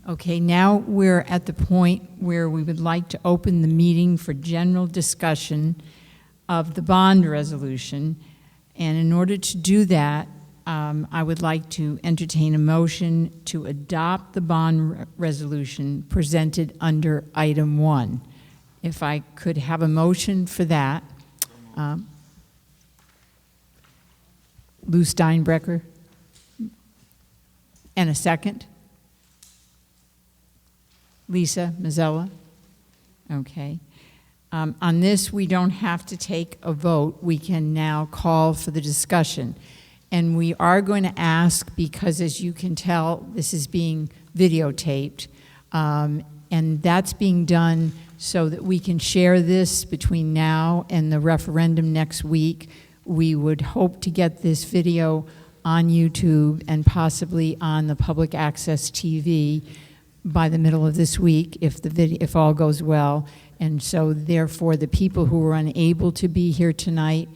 Okay, now we're at the point where we would like to open the meeting for general discussion of the bond resolution. And in order to do that, I would like to entertain a motion to adopt the bond resolution presented under item 1. If I could have a motion for that. Lou Steinbrecher. And a second. Lisa Mazzella. Okay. On this, we don't have to take a vote. We can now call for the discussion. And we are going to ask, because as you can tell, this is being videotaped, and that's being done so that we can share this between now and the referendum next week. We would hope to get this video on YouTube and possibly on the public access TV by the middle of this week, if all goes well. And so therefore the people who were unable to be here tonight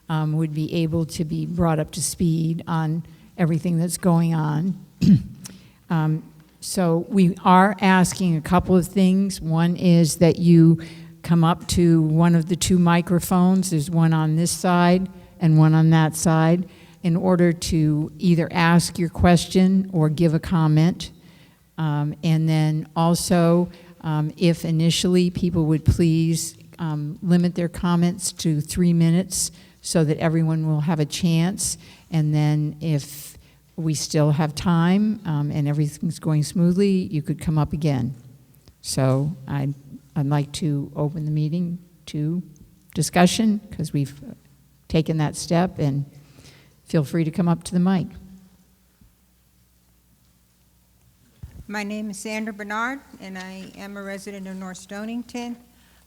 would be able to be brought up to speed on everything that's going on. So we are asking a couple of things. One is that you come up to one of the 2 microphones. There's one on this side and one on that side, in order to either ask your question or give a comment. And then also, if initially people would please limit their comments to 3 minutes so that everyone will have a chance. And then if we still have time and everything's going smoothly, you could come up again. So I'd like to open the meeting to discussion, because we've taken that step, and feel free to come up to the mic. My name is Sandra Bernard, and I am a resident of North Stonington.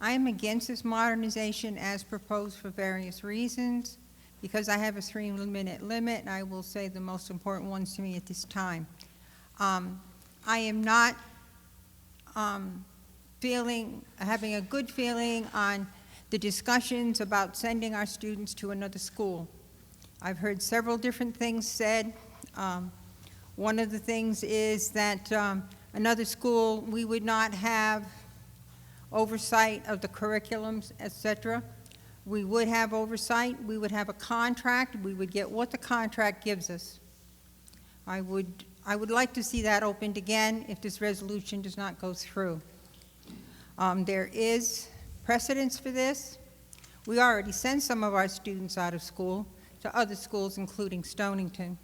I am against this modernization as proposed for various reasons, because I have a 3-minute limit, and I will say the most important ones to me at this time. I am not having a good feeling on the discussions about sending our students to another school. I've heard several different things said. One of the things is that another school, we would not have oversight of the curriculums, etc. We would have oversight. We would have a contract. We would get what the contract gives us. I would like to see that opened again if this resolution does not go through. There is precedence for this. We already send some of our students out of school to other schools, including Stonington.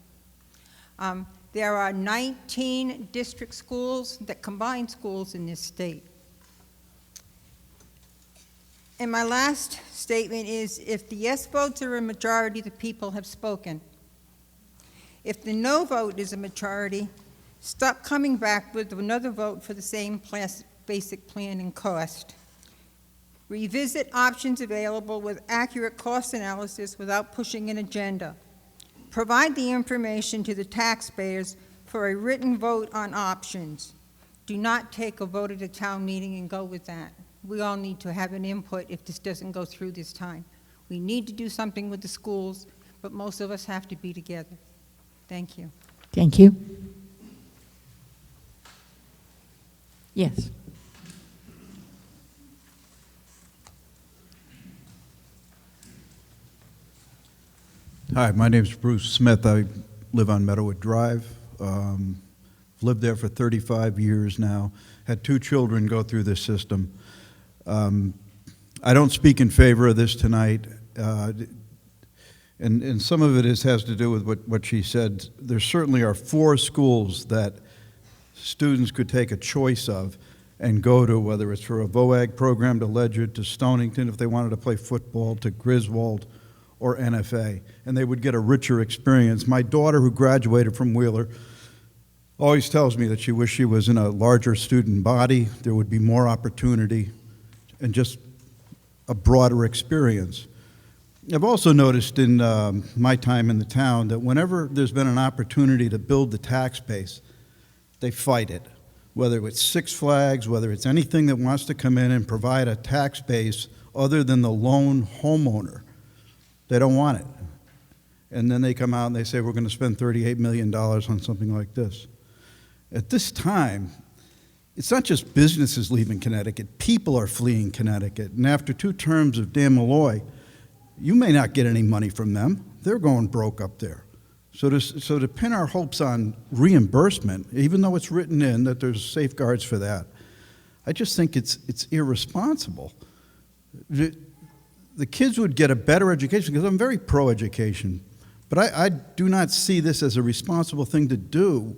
There are 19 district schools that combine schools in this state. And my last statement is, if the yes votes are a majority, the people have spoken. If the no vote is a majority, stop coming back with another vote for the same basic plan and cost. Revisit options available with accurate cost analysis without pushing an agenda. Provide the information to the taxpayers for a written vote on options. Do not take a vote at a town meeting and go with that. We all need to have an input if this doesn't go through this time. We need to do something with the schools, but most of us have to be together. Thank you. Thank you. Yes. Hi, my name's Bruce Smith. I live on Meadowood Drive. Lived there for 35 years now. Had 2 children go through this system. I don't speak in favor of this tonight, and some of it has to do with what she said. There certainly are 4 schools that students could take a choice of and go to, whether it's for a VOAG program to Ledyard, to Stonington if they wanted to play football, to Griswold or NFA, and they would get a richer experience. My daughter, who graduated from Wheeler, always tells me that she wished she was in a larger student body. There would be more opportunity and just a broader experience. I've also noticed in my time in the town that whenever there's been an opportunity to build the tax base, they fight it. Whether it's Six Flags, whether it's anything that wants to come in and provide a tax base other than the lone homeowner, they don't want it. And then they come out and they say, we're going to spend $38 million on something like this. At this time, it's not just businesses leaving Connecticut, people are fleeing Connecticut. And after 2 terms of Dan Malloy, you may not get any money from them. They're going broke up there. So to pin our hopes on reimbursement, even though it's written in that there's safeguards for that, I just think it's irresponsible. The kids would get a better education, because I'm very pro-education, but I do not see this as a responsible thing to do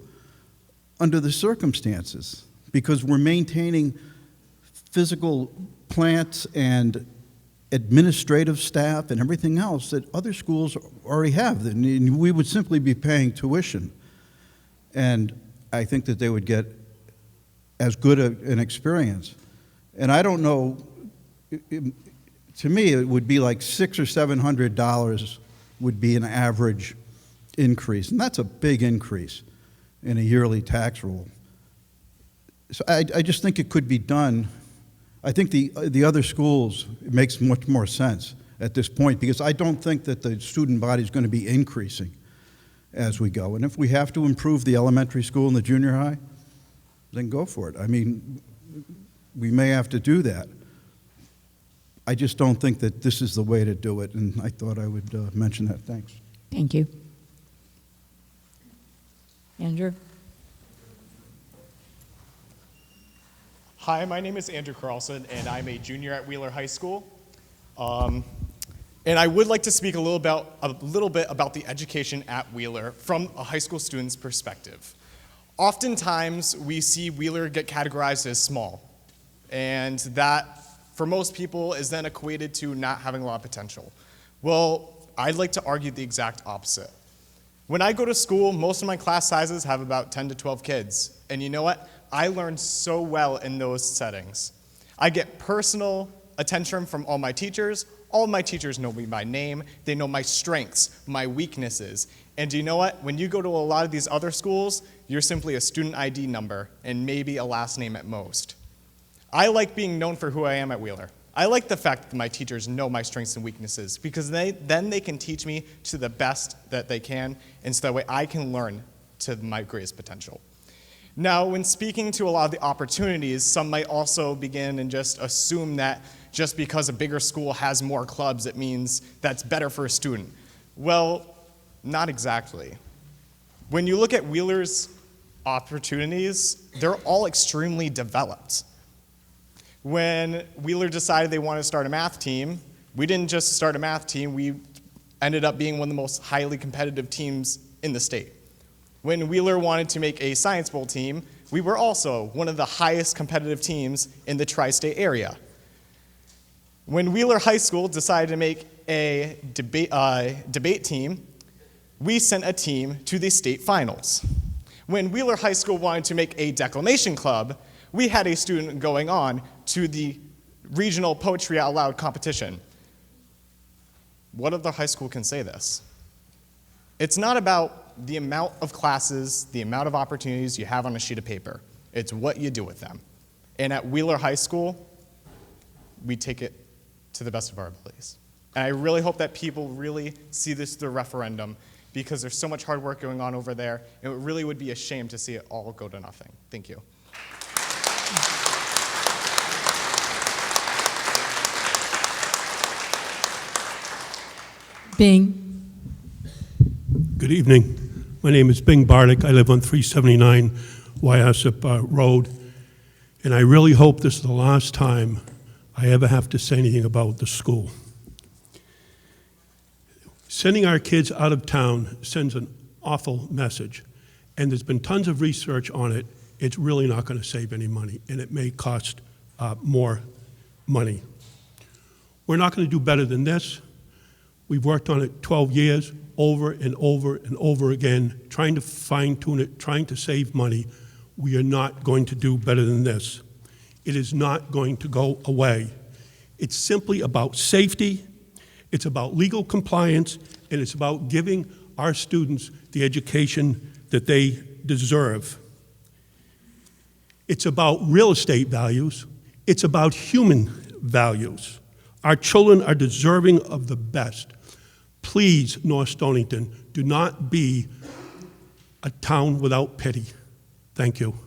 under the circumstances, because we're maintaining physical plants and administrative staff and everything else that other schools already have. And we would simply be paying tuition. And I think that they would get as good an experience. And I don't know, to me, it would be like $600 or $700 would be an average increase. And that's a big increase in a yearly tax roll. So I just think it could be done. I think the other schools, it makes much more sense at this point, because I don't think that the student body is going to be increasing as we go. And if we have to improve the elementary school and the junior high, then go for it. I mean, we may have to do that. I just don't think that this is the way to do it, and I thought I would mention that. Thanks. Thank you. Andrew? Hi, my name is Andrew Carlson, and I'm a junior at Wheeler High School. And I would like to speak a little bit about the education at Wheeler from a high school student's perspective. Oftentimes, we see Wheeler get categorized as small, and that, for most people, is then equated to not having a lot of potential. Well, I'd like to argue the exact opposite. When I go to school, most of my class sizes have about 10 to 12 kids, and you know what? I learn so well in those settings. I get personal attention from all my teachers. All of my teachers know me by name. They know my strengths, my weaknesses. And do you know what? When you go to a lot of these other schools, you're simply a student ID number and maybe a last name at most. I like being known for who I am at Wheeler. I like the fact that my teachers know my strengths and weaknesses, because then they can teach me to the best that they can, and so that way I can learn to my greatest potential. Now, when speaking to a lot of the opportunities, some might also begin and just assume that just because a bigger school has more clubs, it means that's better for a student. Well, not exactly. When you look at Wheeler's opportunities, they're all extremely developed. When Wheeler decided they wanted to start a math team, we didn't just start a math team, we ended up being one of the most highly competitive teams in the state. When Wheeler wanted to make a Science Bowl team, we were also one of the highest competitive teams in the tri-state area. When Wheeler High School decided to make a debate team, we sent a team to the state finals. When Wheeler High School wanted to make a declamation club, we had a student going on to the regional Poetry Out Loud competition. What other high school can say this? It's not about the amount of classes, the amount of opportunities you have on a sheet of paper. It's what you do with them. And at Wheeler High School, we take it to the best of our abilities. And I really hope that people really see this through the referendum, because there's so much hard work going on over there, and it really would be a shame to see it all go to nothing. Thank you. Bing. Good evening. My name is Bing Bardick. I live on 379 Wyasip Road, and I really hope this is the last time I ever have to say anything about the school. Sending our kids out of town sends an awful message, and there's been tons of research on it. It's really not going to save any money, and it may cost more money. We're not going to do better than this. We've worked on it 12 years, over and over and over again, trying to fine-tune it, trying to save money. We are not going to do better than this. It is not going to go away. It's simply about safety, it's about legal compliance, and it's about giving our students the education that they deserve. It's about real estate values. It's about human values. Our children are deserving of the best. Please, North Stonington, do not be a town without pity. Thank you.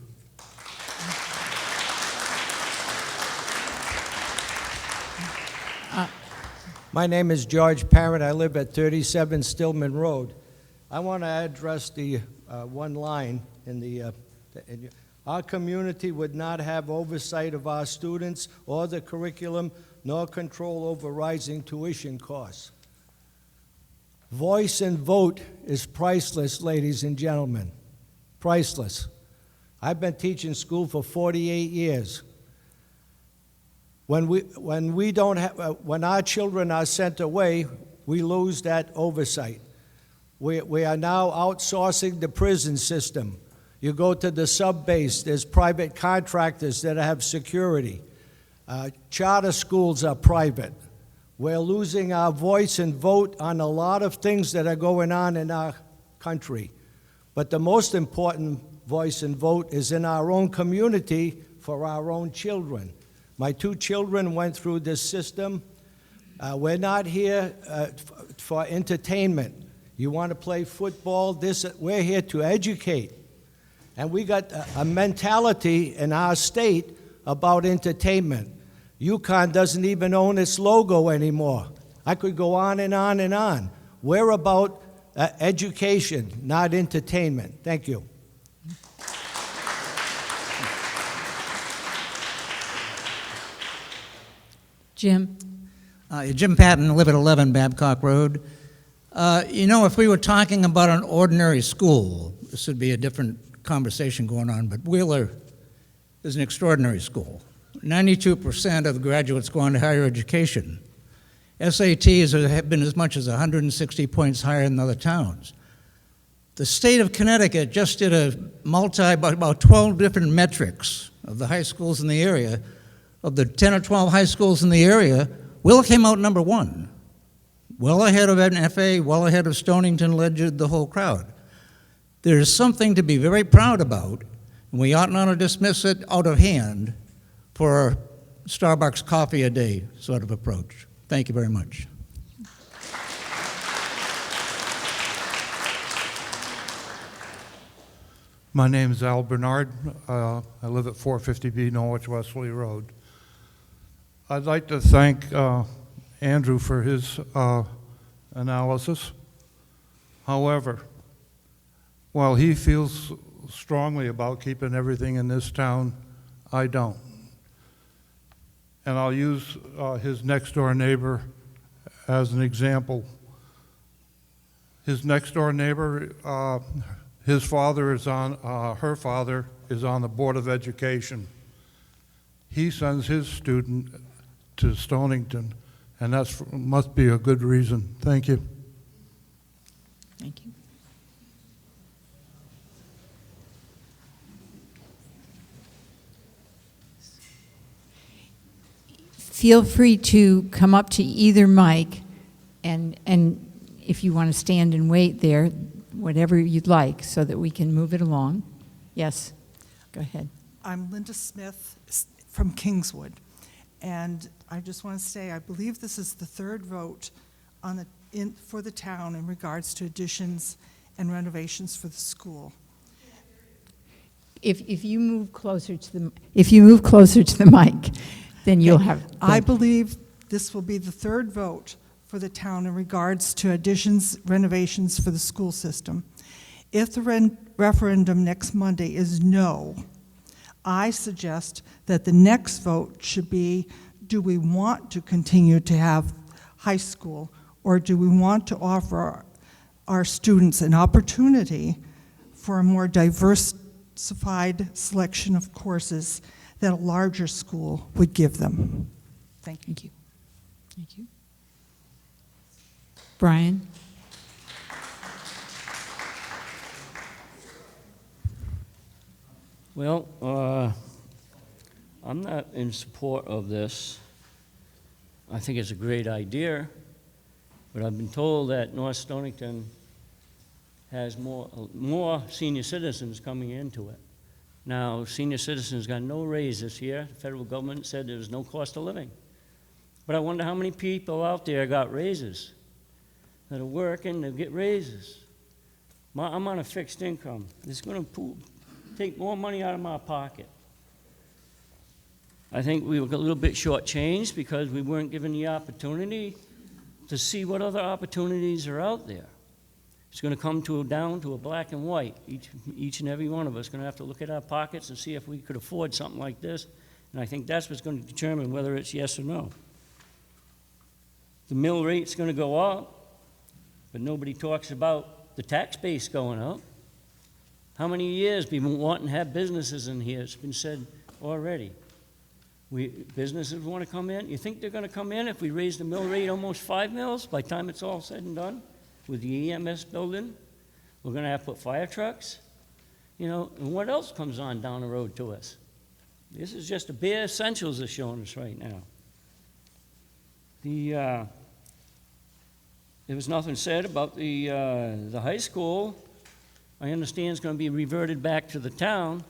My name is George Parent. I live at 37 Stillman Road. I want to address the one line in the, our community would not have oversight of our students or the curriculum, nor control over rising tuition costs. Voice and vote is priceless, ladies and gentlemen. Priceless. I've been teaching school for 48 years. When our children are sent away, we lose that oversight. We are now outsourcing the prison system. You go to the sub-base, there's private contractors that have security. Charter schools are private. We're losing our voice and vote on a lot of things that are going on in our country. But the most important voice and vote is in our own community for our own children. My 2 children went through this system. We're not here for entertainment. You want to play football, we're here to educate. And we got a mentality in our state about entertainment. UConn doesn't even own its logo anymore. I could go on and on and on. We're about education, not entertainment. Thank you. Jim? Jim Patton, I live at 11 Babcock Road. If we were talking about an ordinary school, this would be a different conversation going on, but Wheeler is an extraordinary school. 92% of the graduates go on to higher education. SATs have been as much as 160 points higher than other towns. The state of Connecticut just did about 12 different metrics of the high schools in the area. Of the 10 or 12 high schools in the area, Wheeler came out number 1. Well ahead of NFA, well ahead of Stonington, Ledyard, the whole crowd. There's something to be very proud about, and we ought not to dismiss it out of hand for a Starbucks coffee a day sort of approach. Thank you very much. My name is Al Bernard. I live at 450B Norwich Wesley Road. I'd like to thank Andrew for his analysis. However, while he feels strongly about keeping everything in this town, I don't. And I'll use his next-door neighbor as an example. His next-door neighbor, his father is on, her father is on the Board of Education. He sends his student to Stonington, and that must be a good reason. Thank you. Thank you. Feel free to come up to either mic, and if you want to stand and wait there, whatever you'd like, so that we can move it along. Yes, go ahead. I'm Linda Smith from Kingswood, and I just want to say I believe this is the third vote on for the town in regards to additions and renovations for the school. If you move closer to the mic, then you'll have. I believe this will be the third vote for the town in regards to additions, renovations for the school system. If the referendum next Monday is no, I suggest that the next vote should be, do we want to continue to have high school, or do we want to offer our students an opportunity for a more diversified selection of courses that a larger school would give them? Thank you. Thank you. Thank you. Brian? Well, I'm not in support of this. I think it's a great idea, but I've been told that North Stonington has more senior citizens coming into it. Now, senior citizens got no raise this year. The federal government said there was no cost of living. But I wonder how many people out there got raises, that are working to get raises. I'm on a fixed income. It's going to take more money out of my pocket. I think we were a little bit shortchanged because we weren't given the opportunity to see what other opportunities are out there. It's going to come down to a black and white. Each and every one of us is going to have to look at our pockets and see if we could afford something like this. And I think that's what's going to determine whether it's yes or no. The mill rate's going to go up, but nobody talks about the tax base going up. How many years we've been wanting to have businesses in here? It's been said already. Businesses want to come in. You think they're going to come in if we raise the mill rate almost 5 mils by the time it's all said and done with the EMS building? We're going to have to put fire trucks, you know, and what else comes on down the road to us? This is just the bare essentials they're showing us right now. There was nothing said about the high school. I understand it's going to be reverted back to the town.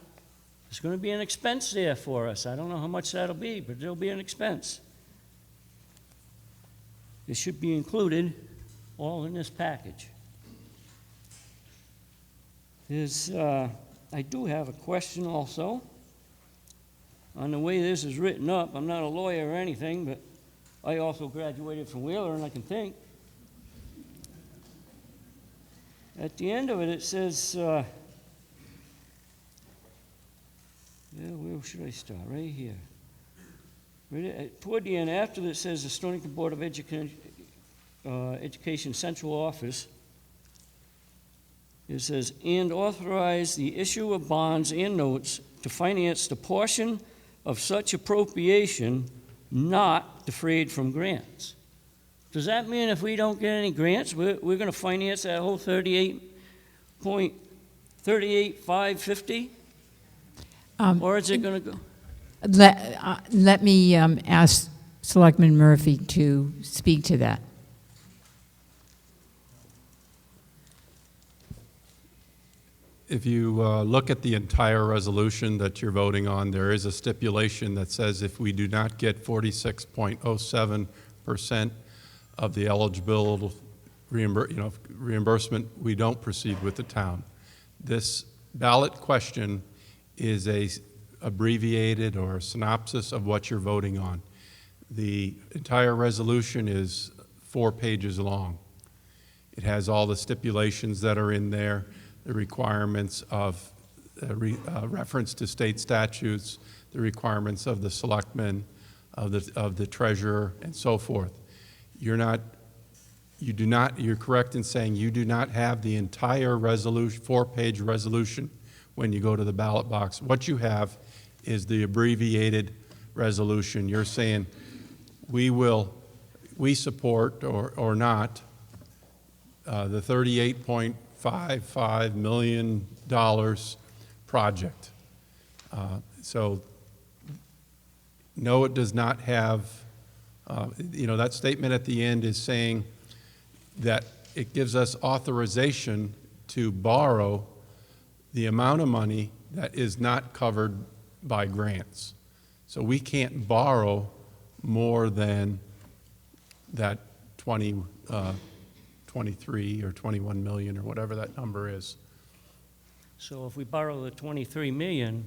There's going to be an expense there for us. I don't know how much that'll be, but there'll be an expense. It should be included all in this package. I do have a question also on the way this is written up. I'm not a lawyer or anything, but I also graduated from Wheeler, and I can think. At the end of it, it says, where should I start? Right here. Toward the end, after it says the Stonington Board of Education Central Office, it says, and authorize the issue of bonds and notes to finance the portion of such appropriation not defrayed from grants. Does that mean if we don't get any grants, we're going to finance that whole 38,550? Or is it going to go? Let me ask Selectman Murphy to speak to that. If you look at the entire resolution that you're voting on, there is a stipulation that says if we do not get 46.07% of the eligible reimbursement, we don't proceed with the town. This ballot question is a abbreviated or a synopsis of what you're voting on. The entire resolution is 4 pages long. It has all the stipulations that are in there, the requirements of reference to state statutes, the requirements of the selectmen, of the treasurer, and so forth. You're correct in saying you do not have the entire resolution, 4-page resolution when you go to the ballot box. What you have is the abbreviated resolution. You're saying we support or not the $38.55 million project. So no, it does not have, that statement at the end is saying that it gives us authorization to borrow the amount of money that is not covered by grants. So we can't borrow more than that 23 or 21 million or whatever that number is. So if we borrow the 23 million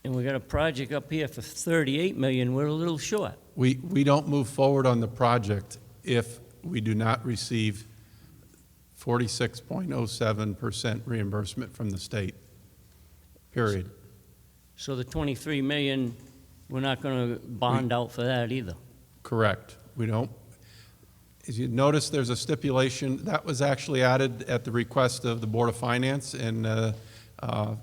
and we got a project up here for 38 million, we're a little short. We don't move forward on the project if we do not receive 46.07% reimbursement from the state, period. So the 23 million, we're not going to bond out for that either. Correct. We don't. As you notice, there's a stipulation that was actually added at the request of the Board of Finance, and I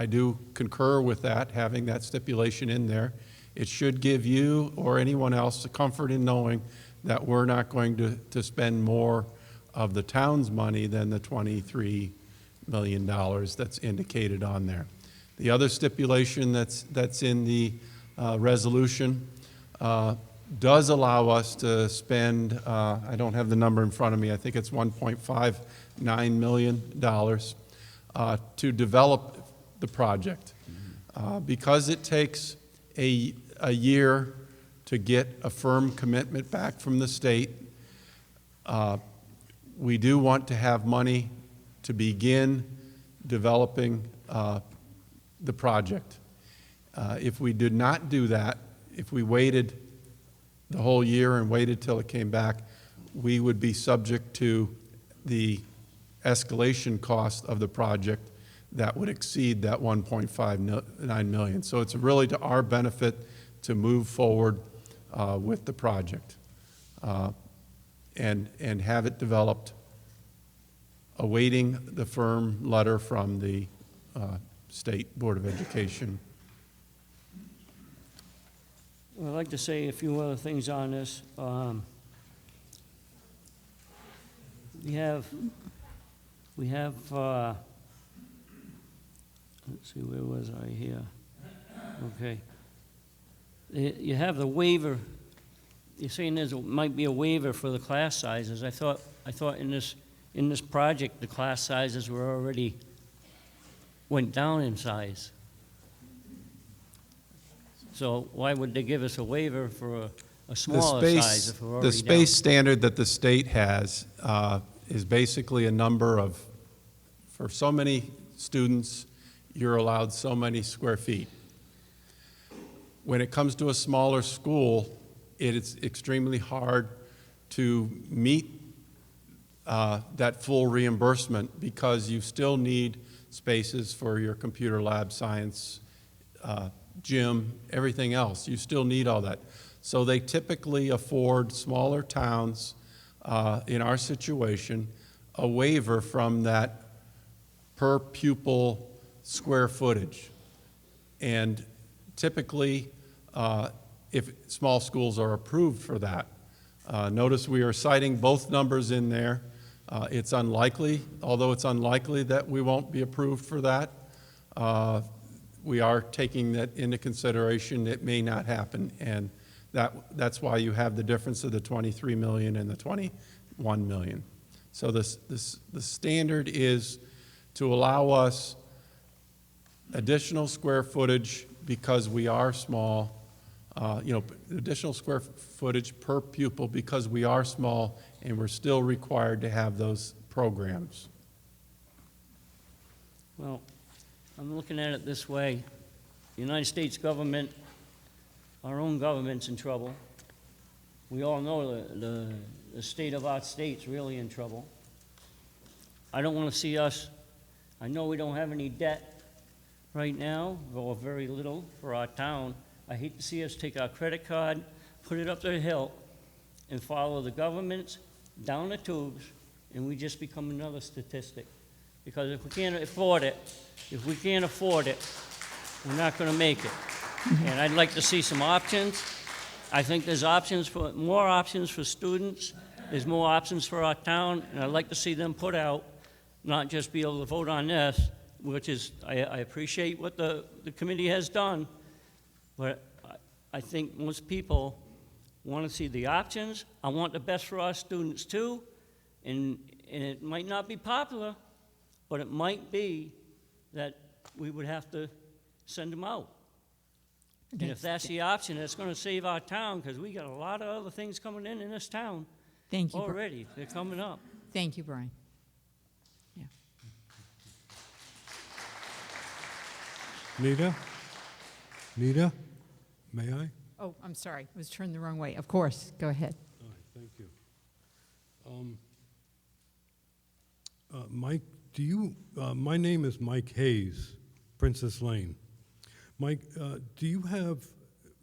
do concur with that, having that stipulation in there. It should give you or anyone else the comfort in knowing that we're not going to spend more of the town's money than the $23 million that's indicated on there. The other stipulation that's in the resolution does allow us to spend, I don't have the number in front of me, I think it's $1.59 million to develop the project. Because it takes a year to get a firm commitment back from the state, we do want to have money to begin developing the project. If we did not do that, if we waited the whole year and waited till it came back, we would be subject to the escalation cost of the project that would exceed that 1.59 million. So it's really to our benefit to move forward with the project and have it developed, awaiting the firm letter from the State Board of Education. Well, I'd like to say a few other things on this. We have, let's see, where was I here? Okay. You have the waiver, you're saying there might be a waiver for the class sizes. I thought in this project, the class sizes were already, went down in size. So why would they give us a waiver for a smaller size if we're already The down? space standard that the state has is basically a number of, for so many students, you're allowed so many square feet. When it comes to a smaller school, it is extremely hard to meet that full reimbursement because you still need spaces for your computer lab, science, gym, everything else. You still need all that. So they typically afford smaller towns, in our situation, a waiver from that per pupil square footage. And typically, if small schools are approved for that. Notice we are citing both numbers in there. It's unlikely, although it's unlikely that we won't be approved for that. We are taking that into consideration. It may not happen, and that's why you have the difference of the 23 million and the 21 million. So the standard is to allow us additional square footage because we are small, additional square footage per pupil because we are small and we're still required to have those programs. Well, I'm looking at it this way. The United States government, our own government's in trouble. We all know the state of our state's really in trouble. I don't want to see us, I know we don't have any debt right now, or very little for our town. I hate to see us take our credit card, put it up the hill, and follow the government down the tubes, and we just become another statistic. Because if we can't afford it, we're not going to make it. And I'd like to see some options. I think there's more options for students. There's more options for our town, and I'd like to see them put out, not just be able to vote on this, which is, I appreciate what the committee has done, but I think most people want to see the options. I want the best for our students too, and it might not be popular, but it might be that we would have to send them out. And if that's the option, it's going to save our town, because we got a lot of other things coming in this town. Thank you. Already, they're coming up. Thank you, Brian. Yeah. Nita? Nita? May I? Oh, I'm sorry. I was turned the wrong way. Of course. Go ahead. All right, thank you. Mike, my name is Mike Hayes, Princess Lane. Mike, do you have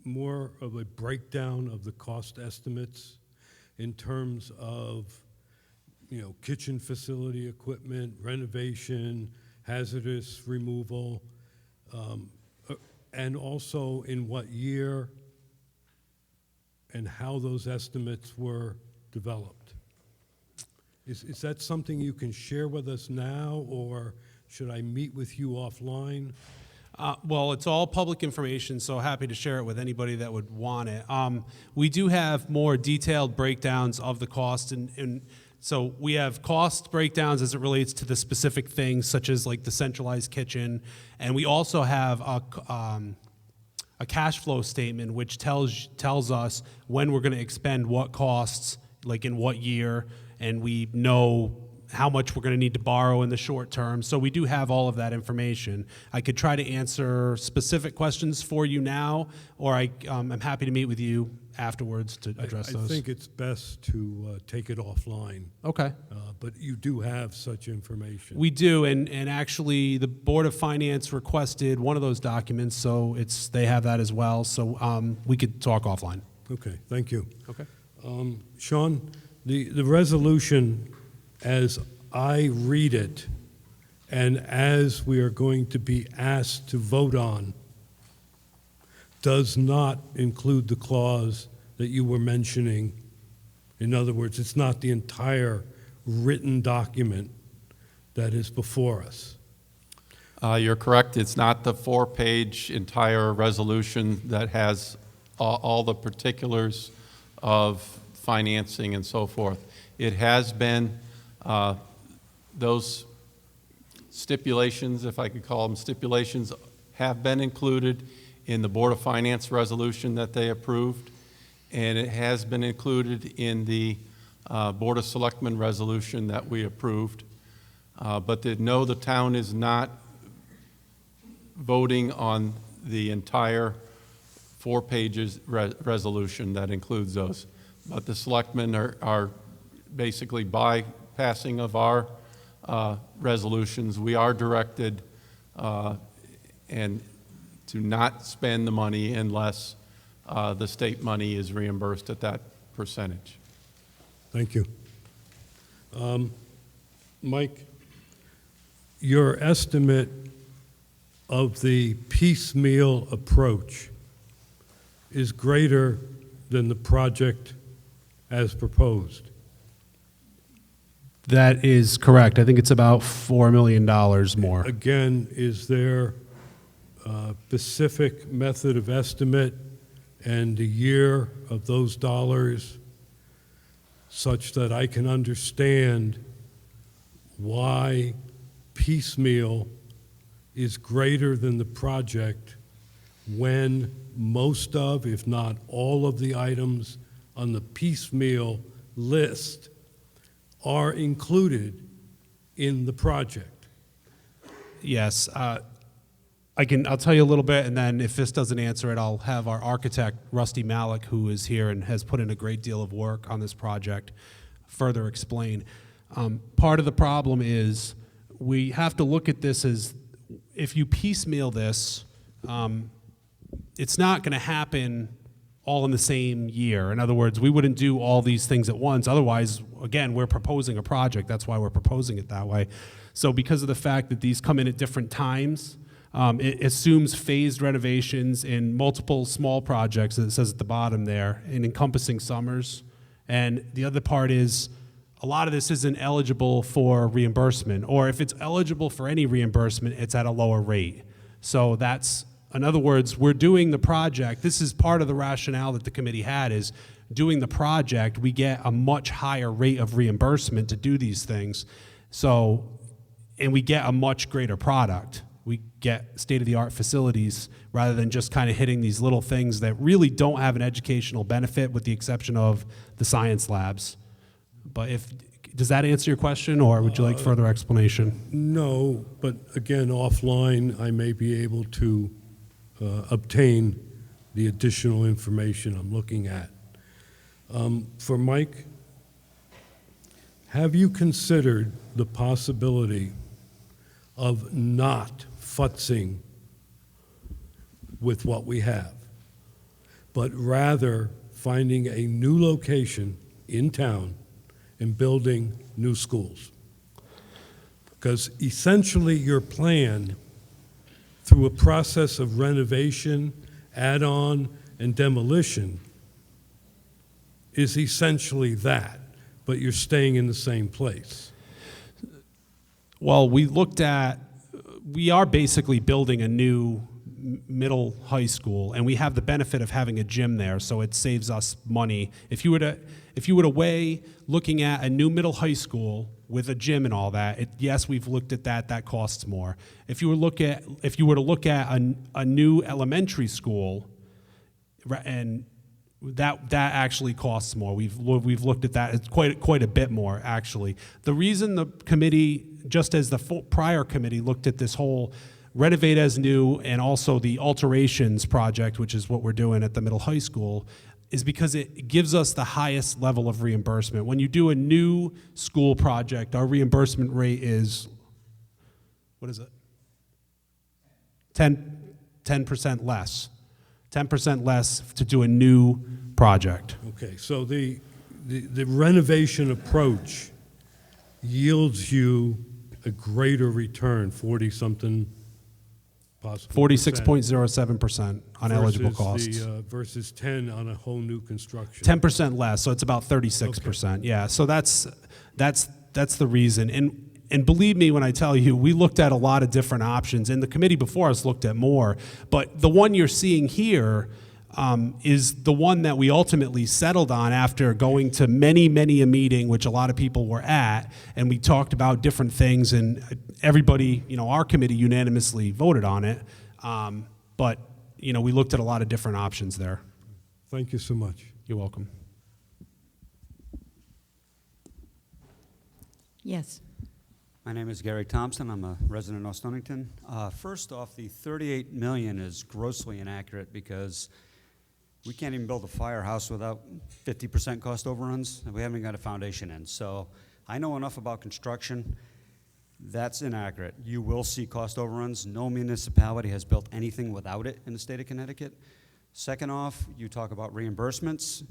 more of a breakdown of the cost estimates in terms of, kitchen facility equipment, renovation, hazardous removal, and also in what year and how those estimates were developed? Is that something you can share with us now, or should I meet with you offline? Well, it's all public information, so happy to share it with anybody that would want it. We do have more detailed breakdowns of the cost, and so we have cost breakdowns as it relates to the specific things, such as like the centralized kitchen, and we also have a cash flow statement which tells us when we're going to expend what costs, like in what year, and we know how much we're going to need to borrow in the short term. So we do have all of that information. I could try to answer specific questions for you now, or I'm happy to meet with you afterwards to address I those? think it's best to take it offline, Okay. but you do have such information. We do, and actually, the Board of Finance requested one of those documents, so they have that as well, so we could talk offline. Okay, thank you. Okay. Sean, the resolution, as I read it, and as we are going to be asked to vote on, does not include the clause that you were mentioning. In other words, it's not the entire written document that is before us. You're correct. It's not the 4-page entire resolution that has all the particulars of financing and so forth. It has been those stipulations, if I could call them stipulations, have been included in the Board of Finance resolution that they approved, and it has been included in the Board of Selectmen resolution that we approved. But no, the town is not voting on the entire 4 pages resolution that includes those. But the selectmen are basically bypassing of our resolutions. We are directed and to not spend the money unless the state money is reimbursed at that percentage. Thank you. Mike, your estimate of the piecemeal approach is greater than the project as proposed. That is correct. I think it's about $4 million more. Again, is there a specific method of estimate and the year of those dollars such that I can understand why piecemeal is greater than the project when most of, if not all of the items on the piecemeal list are included in the project? Yes. I'll tell you a little bit, and then if this doesn't answer it, I'll have our architect, Rusty Malik, who is here and has put in a great deal of work on this project, further explain. Part of the problem is we have to look at this as, if you piecemeal this, it's not going to happen all in the same year. In other words, we wouldn't do all these things at once. Otherwise, again, we're proposing a project. That's why we're proposing it that way. So because of the fact that these come in at different times, it assumes phased renovations in multiple small projects, as it says at the bottom there, in encompassing summers. And the other part is a lot of this isn't eligible for reimbursement, or if it's eligible for any reimbursement, it's at a lower rate. So that's, in other words, we're doing the project. This is part of the rationale that the committee had, is doing the project, we get a much higher rate of reimbursement to do these things. So, and we get a much greater product. We get state-of-the-art facilities rather than just kind of hitting these little things that really don't have an educational benefit, with the exception of the science labs. But does that answer your question, or would you like further explanation? No, but again, offline, I may be able to obtain the additional information I'm looking at. For Mike, have you considered the possibility of not futzing with what we have, but rather finding a new location in town and building new schools? Because essentially your plan, through a process of renovation, add-on, and demolition, is essentially that, but you're staying in the same place. Well, we are basically building a new middle high school, and we have the benefit of having a gym there, so it saves us money. If you were to weigh looking at a new middle high school with a gym and all that, yes, we've looked at that. That costs more. If you were to look at a new elementary school, and that actually costs more. We've looked at that. It's quite a bit more, actually. The reason the committee, just as the prior committee, looked at this whole renovate as new and also the alterations project, which is what we're doing at the middle high school, is because it gives us the highest level of reimbursement. When you do a new school project, our reimbursement rate is, what is it? 10% less. 10% less to do a new project. Okay, so the renovation approach yields you a greater return, 40-something, possibly. 46.07% on eligible costs. Versus 10 on a whole new construction. 10% less, so it's about 36%. Okay. Yeah, so that's the reason. And believe me when I tell you, we looked at a lot of different options, and the committee before us looked at more. But the one you're seeing here is the one that we ultimately settled on after going to many a meeting, which a lot of people were at, and we talked about different things, and everybody, our committee unanimously voted on it. But, we looked at a lot of different options there. Thank you so much. You're welcome. Yes. My name is Gary Thompson. I'm a resident of Stonington. First off, the $38 million is grossly inaccurate because we can't even build a firehouse without 50% cost overruns, and we haven't got a foundation in. So I know enough about construction. That's inaccurate. You will see cost overruns. No municipality has built anything without it in the state of Connecticut. Second off, you talk about reimbursements.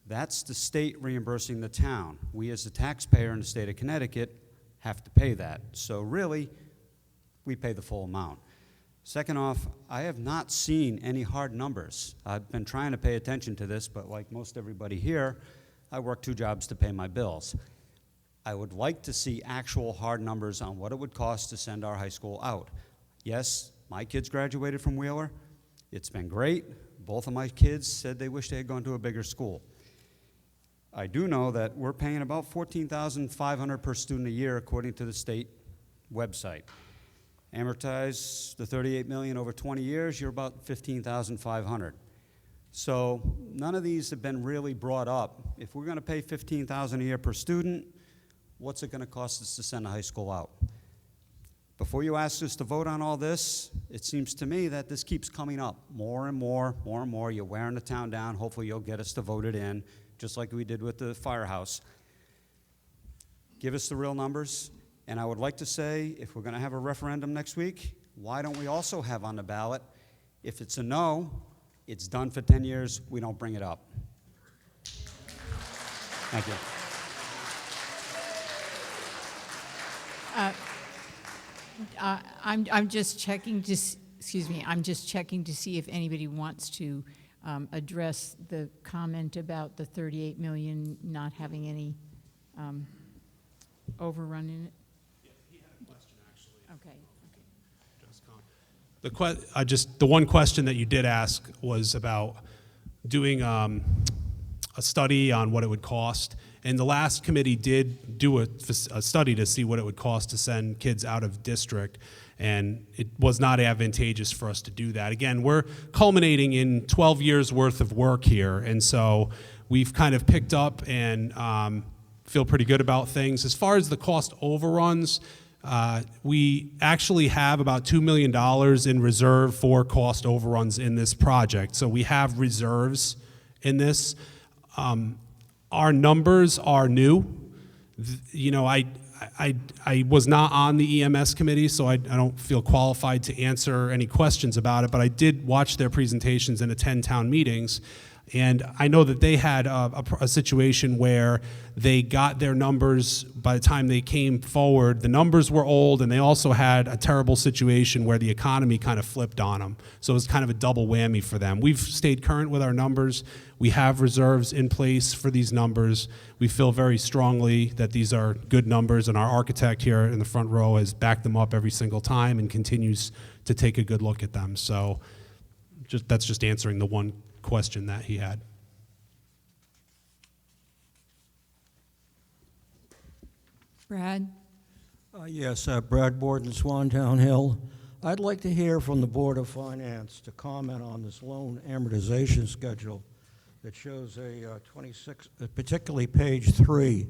That's the state reimbursing the town. We as the taxpayer in the state of Connecticut have to pay that. So really, we pay the full amount. Second off, I have not seen any hard numbers. I've been trying to pay attention to this, but like most everybody here, I work 2 jobs to pay my bills. I would like to see actual hard numbers on what it would cost to send our high school out. Yes, my kids graduated from Wheeler. It's been great. Both of my kids said they wish they had gone to a bigger school. I do know that we're paying about $14,500 per student a year according to the state website. Amortize the $38 million over 20 years, you're about $15,500. So none of these have been really brought up. If we're going to pay $15,000 a year per student, what's it going to cost us to send a high school out? Before you ask us to vote on all this, it seems to me that this keeps coming up more and more. You're wearing the town down. Hopefully you'll get us to vote it in, just like we did with the firehouse. Give us the real numbers. And I would like to say, if we're going to have a referendum next week, why don't we also have on the ballot, if it's a no, it's done for 10 years, we don't bring it up. Thank you. I'm just checking to, excuse me, I'm just checking to see if anybody wants to address the comment about the 38 million not having any overrun in it. Yeah, he had a question actually. Okay. The one question that you did ask was about doing a study on what it would cost. And the last committee did do a study to see what it would cost to send kids out of district, and it was not advantageous for us to do that. Again, we're culminating in 12 years worth of work here, and so we've kind of picked up and feel pretty good about things. As far as the cost overruns, we actually have about $2 million in reserve for cost overruns in this project. So we have reserves in this. Our numbers are new. I was not on the EMS committee, so I don't feel qualified to answer any questions about it, but I did watch their presentations and attend town meetings. And I know that they had a situation where they got their numbers by the time they came forward. The numbers were old, and they also had a terrible situation where the economy kind of flipped on them. So it was kind of a double whammy for them. We've stayed current with our numbers. We have reserves in place for these numbers. We feel very strongly that these are good numbers, and our architect here in the front row has backed them up every single time and continues to take a good look at them. So that's just answering the one question that he had. Brad? Yes, Brad Borden, Swantown Hill. I'd like to hear from the Board of Finance to comment on this loan amortization schedule that shows a 26, particularly page 3,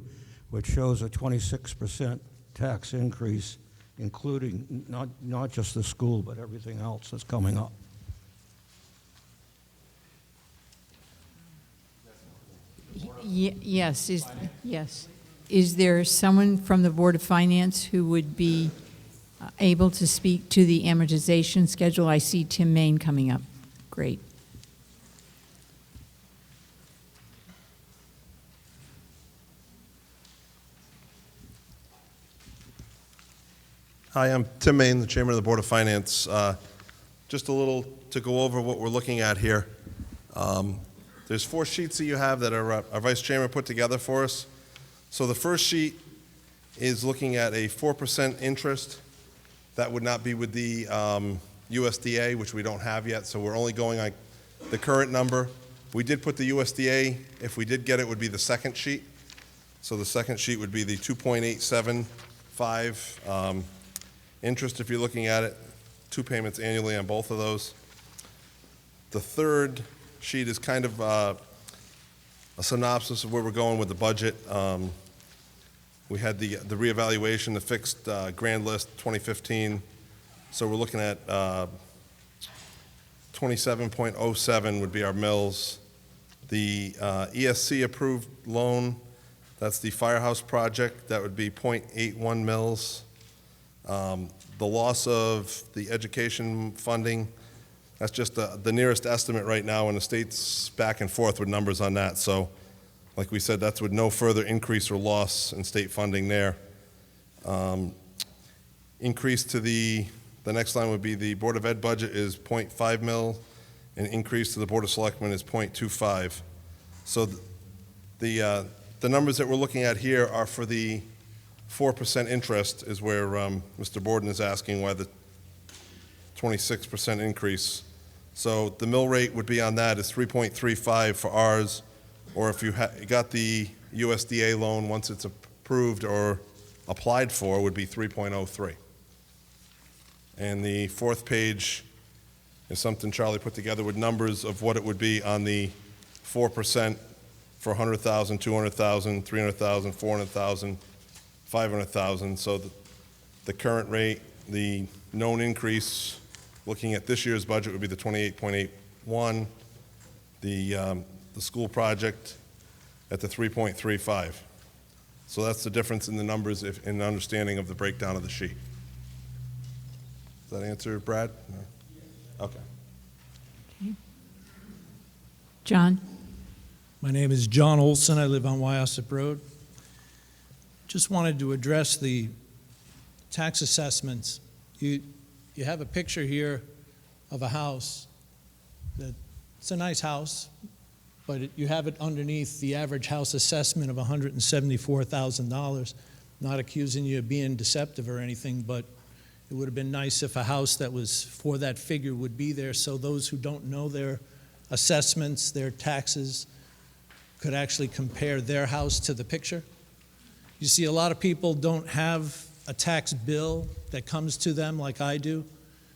which shows a 26% tax increase, including not just the school, but everything else that's coming up. Yes, yes. Is there someone from the Board of Finance who would be able to speak to the amortization schedule? I see Tim Main coming up. Great. Hi, I'm Tim Main, the Chairman of the Board of Finance. Just a little to go over what we're looking at here. There's 4 sheets that you have that our Vice Chairman put together for us. So the first sheet is looking at a 4% interest. That would not be with the USDA, which we don't have yet, so we're only going on the current number. We did put the USDA, if we did get it, would be the second sheet. So the second sheet would be the 2.875 interest, if you're looking at it, 2 payments annually on both of those. The third sheet is kind of a synopsis of where we're going with the budget. We had the reevaluation, the fixed grand list 2015. So we're looking at 27.07 would be our mills. The ESC approved loan, that's the firehouse project, that would be 0.81 mils. The loss of the education funding, that's just the nearest estimate right now, and the state's back and forth with numbers on that. So, like we said, that's with no further increase or loss in state funding there. Increase to the next line would be the Board of Ed budget is 0.5 mil, and increase to the Board of Selectmen is 0.25. So the numbers that we're looking at here are for the 4% interest is where Mr. Borden is asking why the 26% increase. So the mill rate would be on that is 3.35 for ours, or if you got the USDA loan once it's approved or applied for, would be 3.03. And the fourth page is something Charlie put together with numbers of what it would be on the 4% for 100,000, 200,000, 300,000, 400,000, 500,000. So the current rate, the known increase, looking at this year's budget, would be the 28.81. The school project at the 3.35. So that's the difference in the numbers in the understanding of the breakdown of the sheet. Does that answer, Brad? No? Okay. John? My name is John Olson. I live on Wyosset Road. Just wanted to address the tax assessments. You have a picture here of a house. It's a nice house, but you have it underneath the average house assessment of $174,000. Not accusing you of being deceptive or anything, but it would have been nice if a house that was for that figure would be there, so those who don't know their assessments, their taxes, could actually compare their house to the picture. You see, a lot of people don't have a tax bill that comes to them like I do.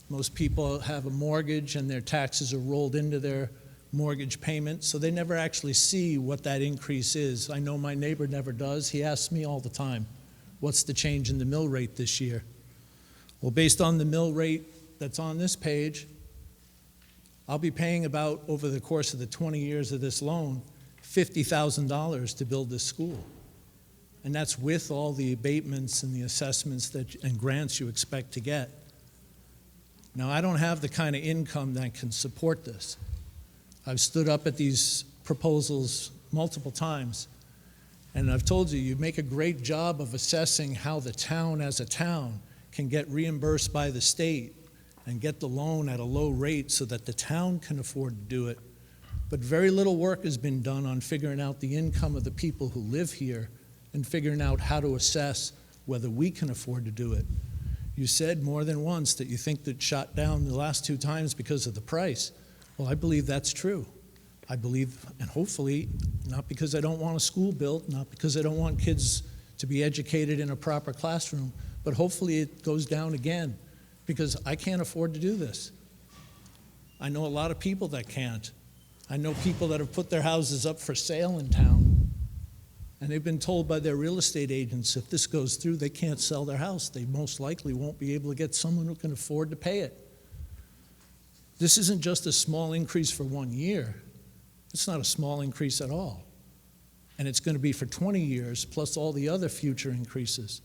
Most people have a mortgage and their taxes are rolled into their mortgage payment, so they never actually see what that increase is. I know my neighbor never does. He asks me all the time, what's the change in the mill rate this year? Well, based on the mill rate that's on this page, I'll be paying about, over the course of the 20 years of this loan, $50,000 to build this school. And that's with all the abatements and the assessments and grants you expect to get. Now, I don't have the kind of income that can support this. I've stood up at these proposals multiple times, and I've told you, you make a great job of assessing how the town as a town can get reimbursed by the state and get the loan at a low rate so that the town can afford to do it. But very little work has been done on figuring out the income of the people who live here and figuring out how to assess whether we can afford to do it. You said more than once that you think that shot down the last 2 times because of the price. Well, I believe that's true. I believe, and hopefully, not because I don't want a school built, not because I don't want kids to be educated in a proper classroom, but hopefully it goes down again because I can't afford to do this. I know a lot of people that can't. I know people that have put their houses up for sale in town, and they've been told by their real estate agents if this goes through, they can't sell their house. They most likely won't be able to get someone who can afford to pay it. This isn't just a small increase for 1 year. It's not a small increase at all. and it's going to be for 20 years, plus all the other future increases.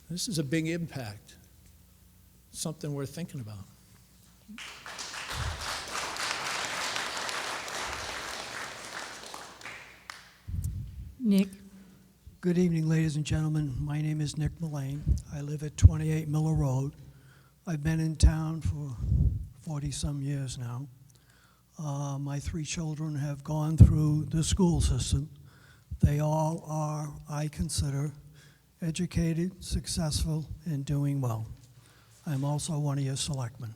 This is a big impact, something worth thinking about. Nick? Good evening, ladies and gentlemen. My name is Nick Mullane. I live at 28 Miller Road. I've been in town for 40-some years now. My 3 children have gone through the school system. They all are, I consider, educated, successful, and doing well. I'm also one of your selectmen.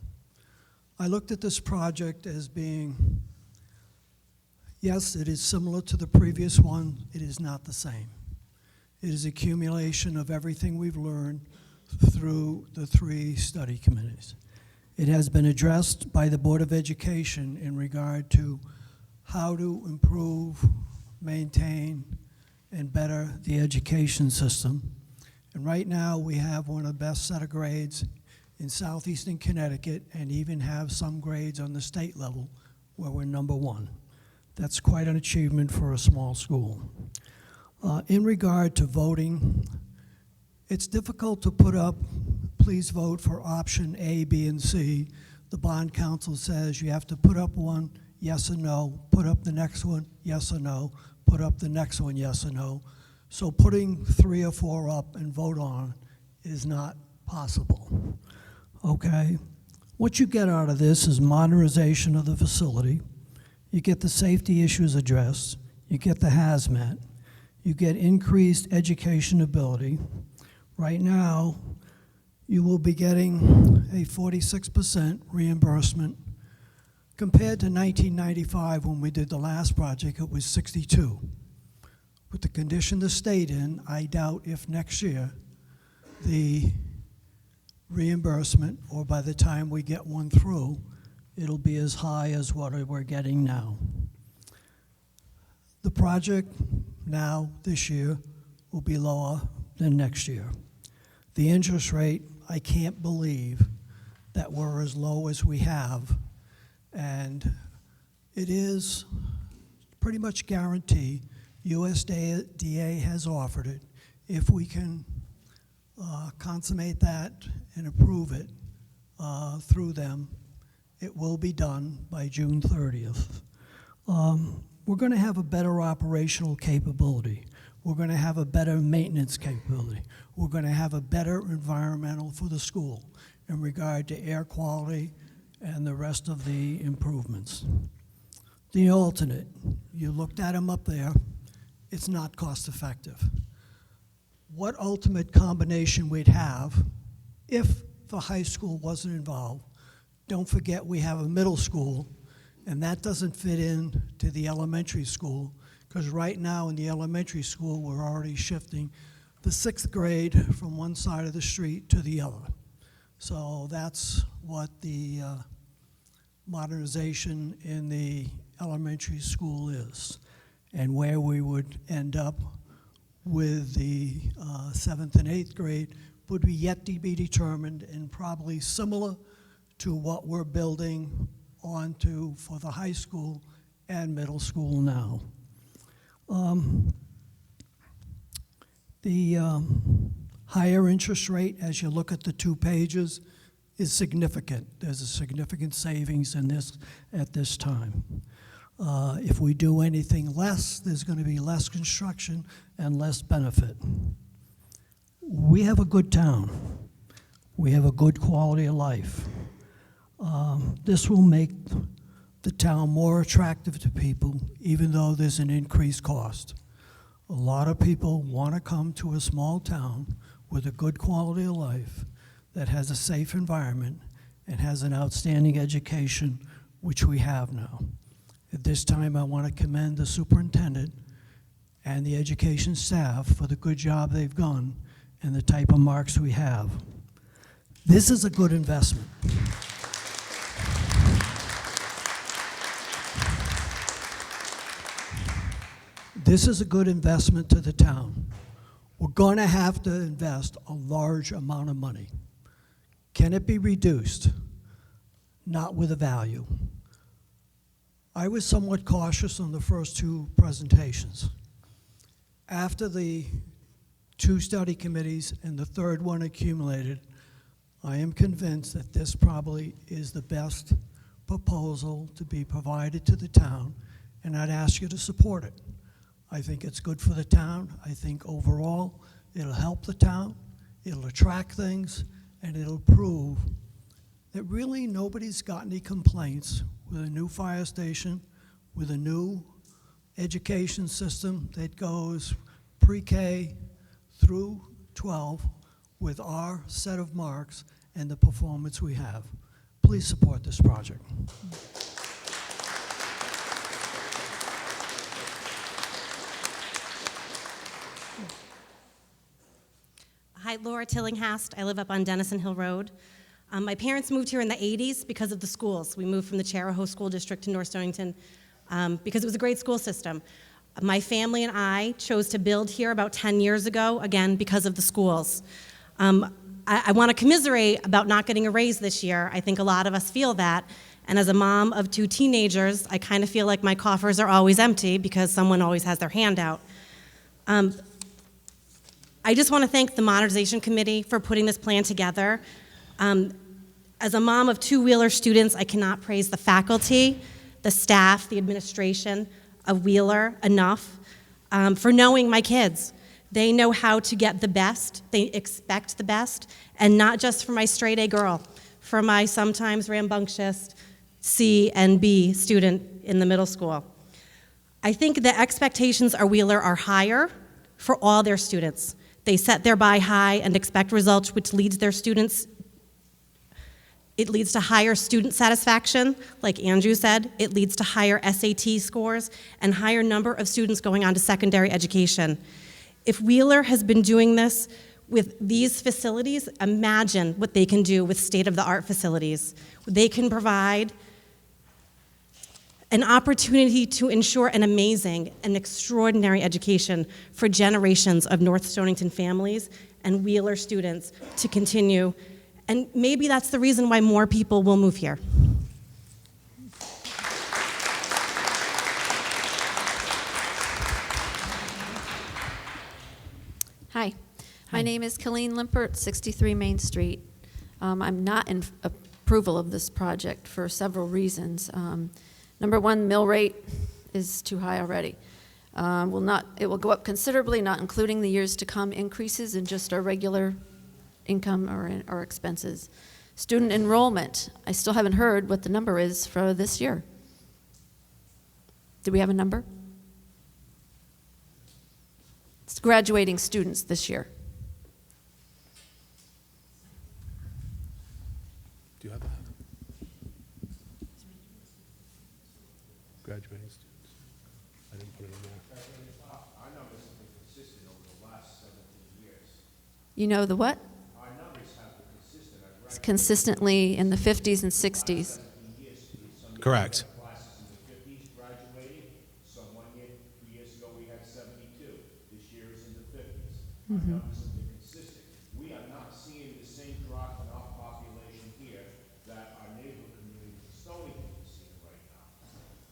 I looked at this project as being, yes, it is similar to the previous one. It is not the same. It is accumulation of everything we've learned through the 3 study committees. It has been addressed by the Board of Education in regard to how to improve, maintain, and better the education system. And right now, we have one of the best set of grades in southeastern Connecticut, and even have some grades on the state level where we're #1. That's quite an achievement for a small school. In regard to voting, it's difficult to put up, please vote for option A, B, and C. The bond council says you have to put up one, yes or no, put up the next one, yes or no, put up the next one, yes or no. So putting 3 or 4 up and vote on is not possible, okay? What you get out of this is modernization of the facility. You get the safety issues addressed. You get the hazmat. You get increased education ability. Right now, you will be getting a 46% reimbursement. Compared to 1995, when we did the last project, it was 62. With the condition the state in, I doubt if next year the reimbursement, or by the time we get one through, it'll be as high as what we're getting now. The project now, this year, will be lower than next year. The interest rate, I can't believe that we're as low as we have, and it is pretty much guaranteed. USDA has offered it. If we can consummate that and approve it through them, it will be done by June 30th. We're going to have a better operational capability. We're going to have a better maintenance capability. We're going to have a better environmental for the school in regard to air quality and the rest of the improvements. The alternate, you looked at them up there, it's not cost effective. What ultimate combination we'd have if the high school wasn't involved? Don't forget we have a middle school, and that doesn't fit in to the elementary school, because right now in the elementary school, we're already shifting the 6th grade from one side of the street to the other. So that's what the modernization in the elementary school is, and where we would end up with the 7th and 8th grade would be yet to be determined, and probably similar to what we're building onto for the high school and middle school now. The higher interest rate, as you look at the 2 pages, is significant. There's a significant savings in this at this time. If we do anything less, there's going to be less construction and less benefit. We have a good town. We have a good quality of life. This will make the town more attractive to people, even though there's an increased cost. A lot of people want to come to a small town with a good quality of life that has a safe environment and has an outstanding education, which we have now. At this time, I want to commend the superintendent and the education staff for the good job they've done and the type of marks we have. This is a good investment. This is a good investment to the town. We're going to have to invest a large amount of money. Can it be reduced? Not with a value. I was somewhat cautious on the first 2 presentations. After the 2 study committees and the third one accumulated, I am convinced that this probably is the best proposal to be provided to the town, and I'd ask you to support it. I think it's good for the town. I think overall it'll help the town, it'll attract things, and it'll prove that really nobody's got any complaints with a new fire station, with a new education system that goes pre-K through 12 with our set of marks and the performance we have. Please support this project. Hi, Laura Tillinghast. I live up on Dennison Hill Road. My parents moved here in the 80s because of the schools. We moved from the Charahoe School District to North Stonington because it was a great school system. My family and I chose to build here about 10 years ago, again, because of the schools. I want to commiserate about not getting a raise this year. I think a lot of us feel that. And as a mom of 2 teenagers, I kind of feel like my coffers are always empty because someone always has their hand out. I just want to thank the Modernization Committee for putting this plan together. As a mom of 2 Wheeler students, I cannot praise the faculty, the staff, the administration of Wheeler enough for knowing my kids. They know how to get the best, they expect the best, and not just for my straight A girl, for my sometimes rambunctious C and B student in the middle school. I think the expectations of Wheeler are higher for all their students. They set their bar high and expect results, which leads their students. It leads to higher student satisfaction, like Andrew said. It leads to higher SAT scores and higher number of students going on to secondary education. If Wheeler has been doing this with these facilities, imagine what they can do with state-of-the-art facilities. They can provide an opportunity to ensure an amazing and extraordinary education for generations of North Stonington families and Wheeler students to continue. And maybe that's the reason why more people will move here. Hi, my name is Colleen Limpert, 63 Main Street. I'm not in approval of this project for several reasons. Number one, mill rate is too high already. It will go up considerably, not including the years to come increases in just our regular income or expenses. Student enrollment, I still haven't heard what the number is for this year. Do we have a number? It's graduating students this year. Do you have that? Graduating students. I didn't put it in there. Our numbers have been consistent over the last 17 years. You know the what? Our numbers have been consistent. It's consistently in the 50s and 60s. Correct. Classes in the 50s graduating. So 1 year, 2 years ago, we had 72. This year is in the 50s. Our numbers have been consistent. We are not seeing the same drop in our population here that our neighboring communities in Stonington is seeing right now.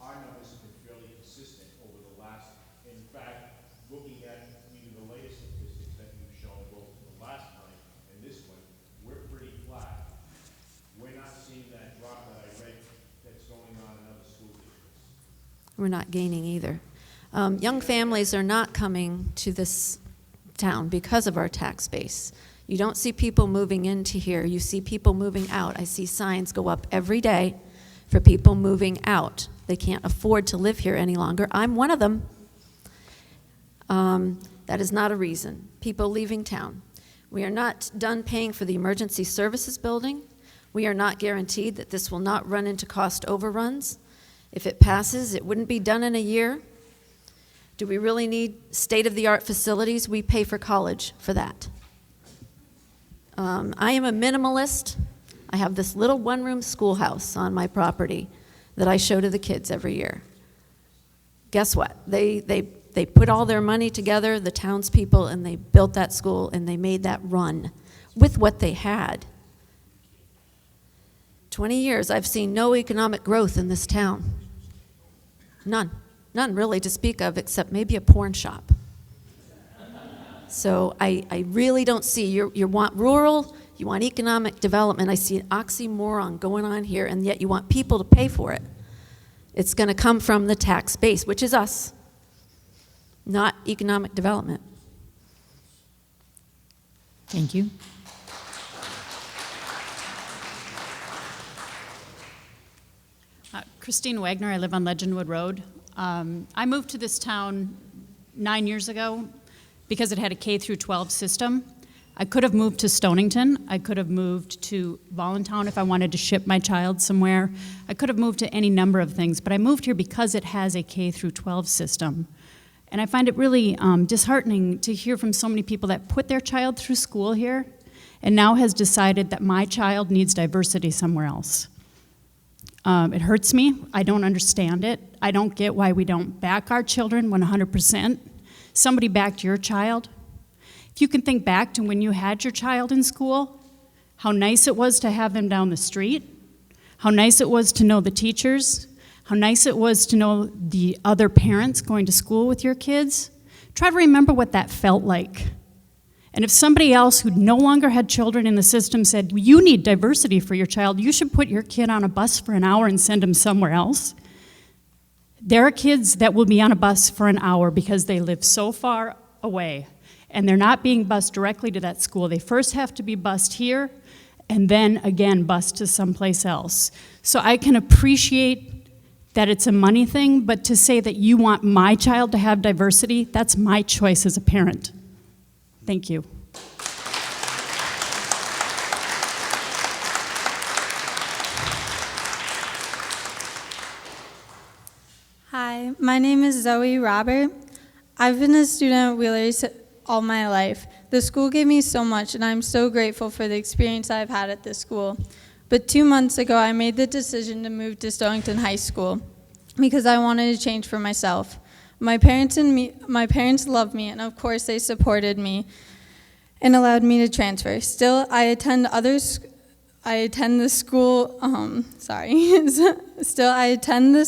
Our numbers have been fairly consistent over the last, in fact, looking at even the latest statistics that you've shown both the last time and this one, we're pretty flat. We're not seeing that drop that I read that's going on in other school districts. We're not gaining either. Young families are not coming to this town because of our tax base. You don't see people moving into here. You see people moving out. I see signs go up every day for people moving out. They can't afford to live here any longer. I'm one of them. That is not a reason. People leaving town. We are not done paying for the emergency services building. We are not guaranteed that this will not run into cost overruns. If it passes, it wouldn't be done in a year. Do we really need state-of-the-art facilities? We pay for college for that. I am a minimalist. I have this little one-room schoolhouse on my property that I show to the kids every year. Guess what? They put all their money together, the townspeople, and they built that school, and they made that run with what they had. 20 years, I've seen no economic growth in this town. None. None really to speak of, except maybe a porn shop. So I really don't see, you want rural, you want economic development. I see an oxymoron going on here, and yet you want people to pay for it. It's going to come from the tax base, which is us, not economic development. Thank you. Christine Wagner, I live on Legendwood Road. I moved to this town 9 years ago because it had a K through 12 system. I could have moved to Stonington. I could have moved to Voluntown if I wanted to ship my child somewhere. I could have moved to any number of things, but I moved here because it has a K through 12 system. And I find it really disheartening to hear from so many people that put their child through school here and now has decided that my child needs diversity somewhere else. It hurts me. I don't understand it. I don't get why we don't back our children 100%. Somebody backed your child. If you can think back to when you had your child in school, how nice it was to have them down the street, how nice it was to know the teachers, how nice it was to know the other parents going to school with your kids. Try to remember what that felt like. And if somebody else who no longer had children in the system said, you need diversity for your child, you should put your kid on a bus for an hour and send him somewhere else. There are kids that will be on a bus for an hour because they live so far away, and they're not being bused directly to that school. They first have to be bused here, and then again bused to someplace else. So I can appreciate that it's a money thing, but to say that you want my child to have diversity, that's my choice as a parent. Thank you. Hi, my name is Zoe Robert. I've been a student at Wheelers all my life. The school gave me so much, and I'm so grateful for the experience I've had at this school. But 2 months ago, I made the decision to move to Stonington High School because I wanted to change for myself. My parents loved me, and of course they supported me and allowed me to transfer. Still, I attend this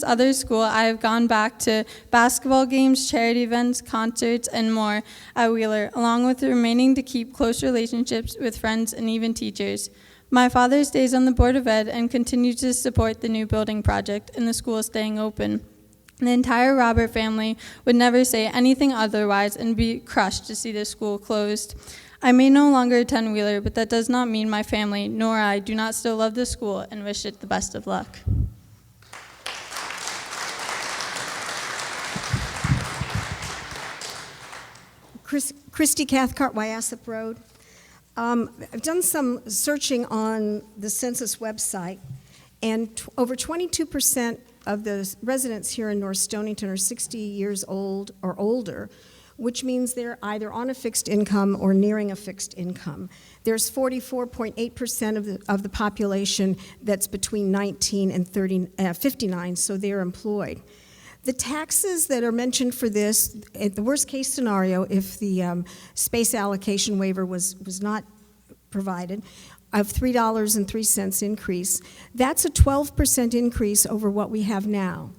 other school. I have gone back to basketball games, charity events, concerts, and more at Wheeler, along with remaining to keep close relationships with friends and even teachers. My father stays on the Board of Ed and continues to support the new building project and the school staying open. The entire Robert family would never say anything otherwise and be crushed to see the school closed. I may no longer attend Wheeler, but that does not mean my family nor I do not still love the school and wish it the best of luck. Christy Cathcart, Wyasip Road. I've done some searching on the census website, and over 22% of the residents here in North Stonington are 60 years old or older, which means they're either on a fixed income or nearing a fixed income. There's 44.8% of the population that's between 19 and 59, so they're employed. The taxes that are mentioned for this, at the worst case scenario, if the space allocation waiver was not provided, of $3.03 increase, that's a 12% increase over what we have now.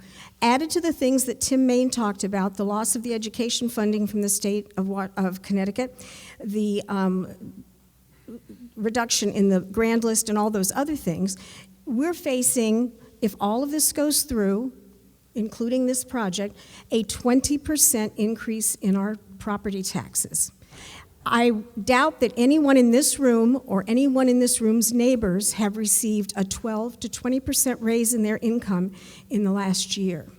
Added to the things that Tim Main talked about, the loss of the education funding from the state of Connecticut, the reduction in the grand list and all those other things, we're facing, if all of this goes through, including this project, a 20% increase in our property taxes. I doubt that anyone in this room or anyone in this room's neighbors have received a 12 to 20% raise in their income in the last year.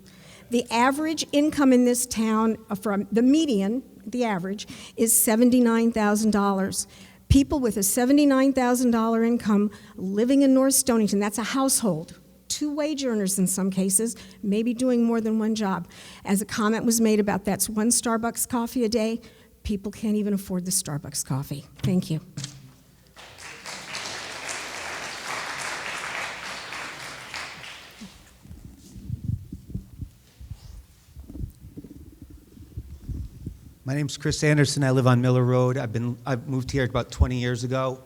The average income in this town, from the median, the average, is $79,000. People with a $79,000 income living in North Stonington, that's a household. 2 wage earners in some cases, maybe doing more than one job. As a comment was made about that's 1 Starbucks coffee a day, people can't even afford the Starbucks coffee. Thank you. My name's Chris Anderson. I live on Miller Road. I've moved here about 20 years ago.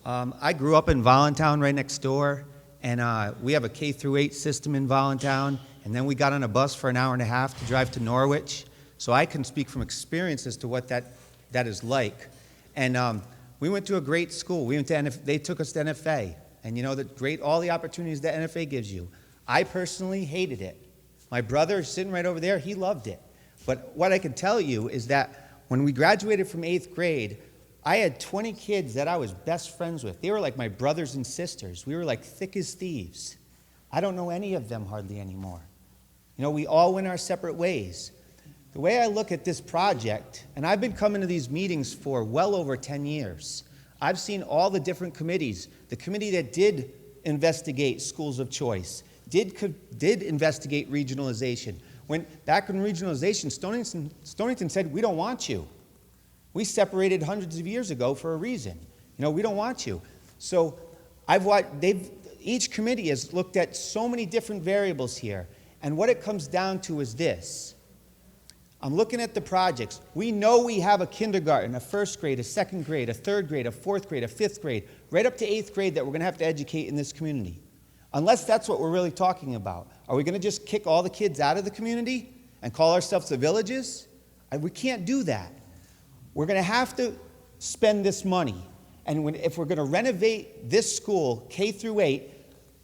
I grew up in Voluntown right next door, and we have a K-8 system in Voluntown, and then we got on a bus for an hour and a half to drive to Norwich. So I can speak from experience as to what that that is like. And we went to a great school. We went to they took us to NFA. And you know, all the opportunities that NFA gives you. I personally hated it. My brother, sitting right over there, he loved it. But what I can tell you is that when we graduated from 8th grade, I had 20 kids that I was best friends with. They were like my brothers and sisters. We were like thick as thieves. I don't know any of them hardly anymore. You know, we all went our separate ways. The way I look at this project, and I've been coming to these meetings for well over 10 years. I've seen all the different committees. The committee that did investigate schools of choice, did investigate regionalization. Back in regionalization, Stonington said, we don't want you. We separated hundreds of years ago for a reason. You know, we don't want you. So each committee has looked at so many different variables here. And what it comes down to is this. I'm looking at the projects. We know we have a kindergarten, a first grade, a second grade, a third grade, a fourth grade, a fifth grade, right up to 8th grade that we're going to have to educate in this community. Unless that's what we're really talking about. Are we going to just kick all the kids out of the community and call ourselves the villages? We can't do that. We're going to have to spend this money. And if we're going to renovate this school, K through 8,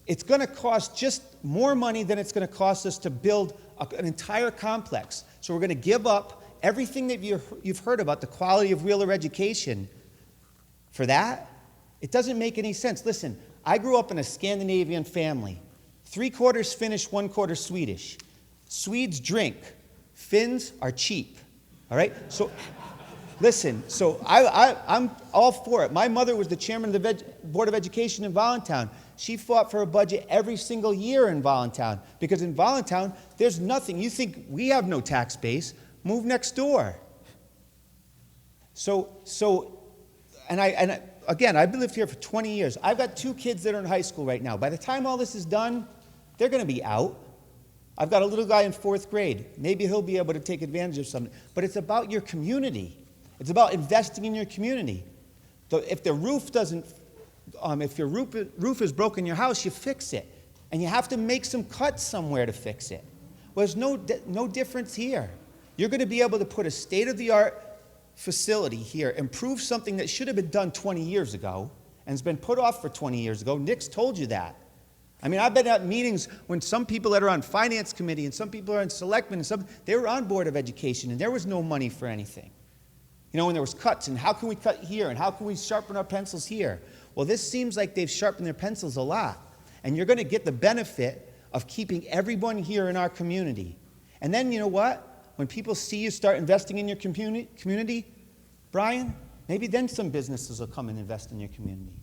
it's going to cost just more money than it's going to cost us to build an entire complex. So we're going to give up everything that you've heard about the quality of Wheeler education for that. It doesn't make any sense. Listen, I grew up in a Scandinavian family. 3/4 Finnish, 1/4 Swedish. Swedes drink. Finns are cheap. All right? So listen, so I'm all for it. My mother was the chairman of the Board of Education in Voluntown. She fought for a budget every single year in Voluntown because in Voluntown, there's nothing. You think we have no tax base, move next door. Again, I've lived here for 20 years. I've got 2 kids that are in high school right now. By the time all this is done, they're going to be out. I've got a little guy in 4th grade. Maybe he'll be able to take advantage of something. But it's about your community. It's about investing in your community. If the roof doesn't, if your roof is broken in your house, you fix it. And you have to make some cuts somewhere to fix it. Well, there's no difference here. You're going to be able to put a state-of-the-art facility here, improve something that should have been done 20 years ago and has been put off for 20 years ago. Nick's told you that. I mean, I've been at meetings when some people that are on finance committee and some people are on selectmen and they were on Board of Education and there was no money for anything. You know, when there was cuts and how can we cut here and how can we sharpen our pencils here? Well, this seems like they've sharpened their pencils a lot. And you're going to get the benefit of keeping everyone here in our community. And then, you know what? When people see you start investing in your community, Brian, maybe then some businesses will come and invest in your community.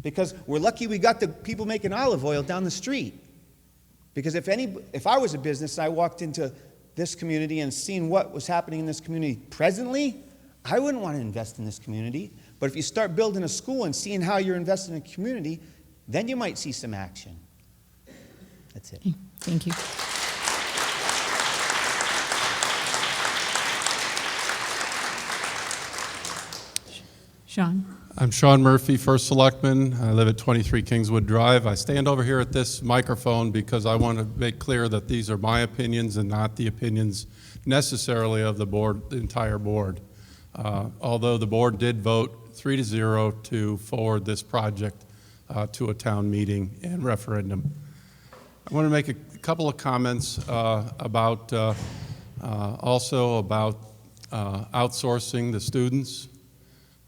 Because we're lucky we got the people making olive oil down the street. Because if I was a business and I walked into this community and seen what was happening in this community presently, I wouldn't want to invest in this community. But if you start building a school and seeing how you're investing in a community, then you might see some action. That's it. Okay, thank you. Sean? I'm Sean Murphy, First Selectman. I live at 23 Kingswood Drive. I stand over here at this microphone because I want to make clear that these are my opinions and not the opinions necessarily of the board, the entire board. Although the board did vote 3-0 to forward this project to a town meeting and referendum. I want to make a couple of comments about outsourcing the students.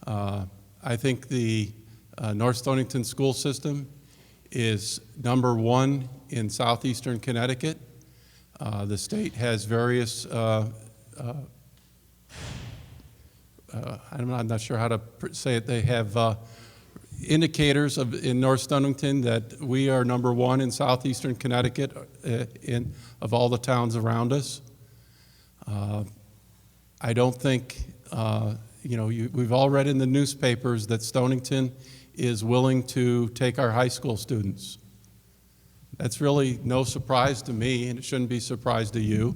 I think the North Stonington school system is number 1 in southeastern Connecticut. The state has various, I'm not sure how to say it, they have indicators in North Stonington that we are number 1 in southeastern Connecticut of all the towns around us. I don't think, we've all read in the newspapers that Stonington is willing to take our high school students. That's really no surprise to me, and it shouldn't be a surprise to you.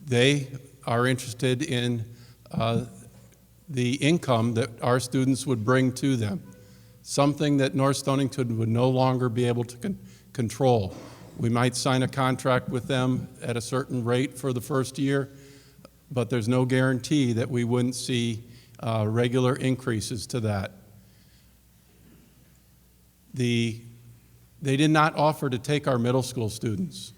They are interested in the income that our students would bring to them, something that North Stonington would no longer be able to control. We might sign a contract with them at a certain rate for the first year, but there's no guarantee that we wouldn't see regular increases to that. They did not offer to take our middle school students.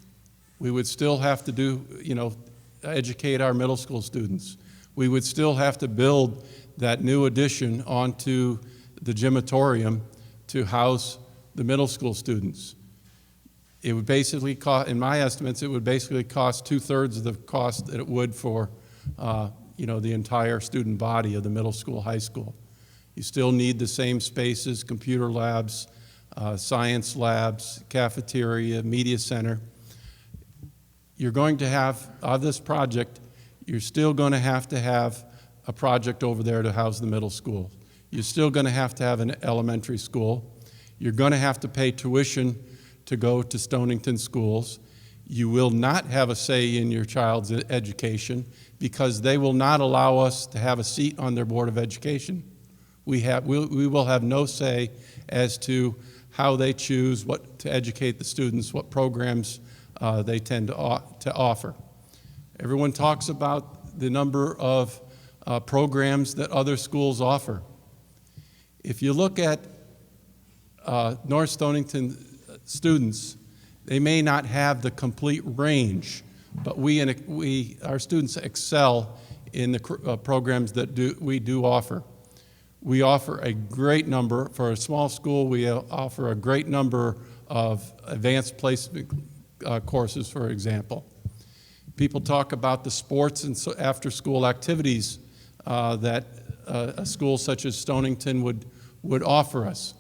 We would still have to educate our middle school students. We would still have to build that new addition onto the gymatorium to house the middle school students. It would basically cost, in my estimates, it would basically cost 2/3 of the cost that it would for the entire student body of the middle school, high school. You still need the same spaces, computer labs, science labs, cafeteria, media center. You're going to have, of this project, you're still going to have a project over there to house the middle school. You're still going to have an elementary school. You're going to have to pay tuition to go to Stonington schools. You will not have a say in your child's education because they will not allow us to have a seat on their Board of Education. We will have no say as to how they choose what to educate the students, what programs they tend to offer. Everyone talks about the number of programs that other schools offer. If you look at North Stonington students, they may not have the complete range, but our students excel in the programs that we do offer. We offer a great number, for a small school, we offer a great number of advanced placement courses, for example. People talk about the sports and after-school activities that a school such as Stonington would offer us.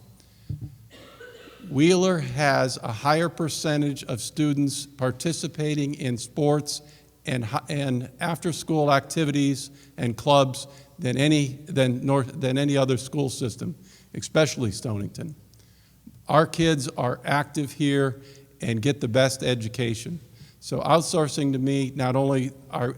Wheeler has a higher percentage of students participating in sports and after-school activities and clubs than any other school system, especially Stonington. Our kids are active here and get the best education. So outsourcing, to me, not only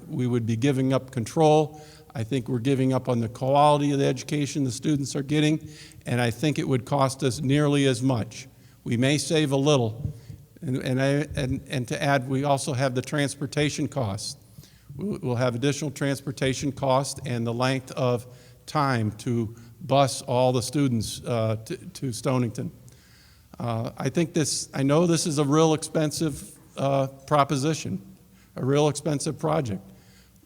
we would be giving up control, I think we're giving up on the quality of the education the students are getting, and I think it would cost us nearly as much. We may save a little, and to add, we also have the transportation costs. We'll have additional transportation costs and the length of time to bus all the students to Stonington. I know this is a real expensive proposition, a real expensive project.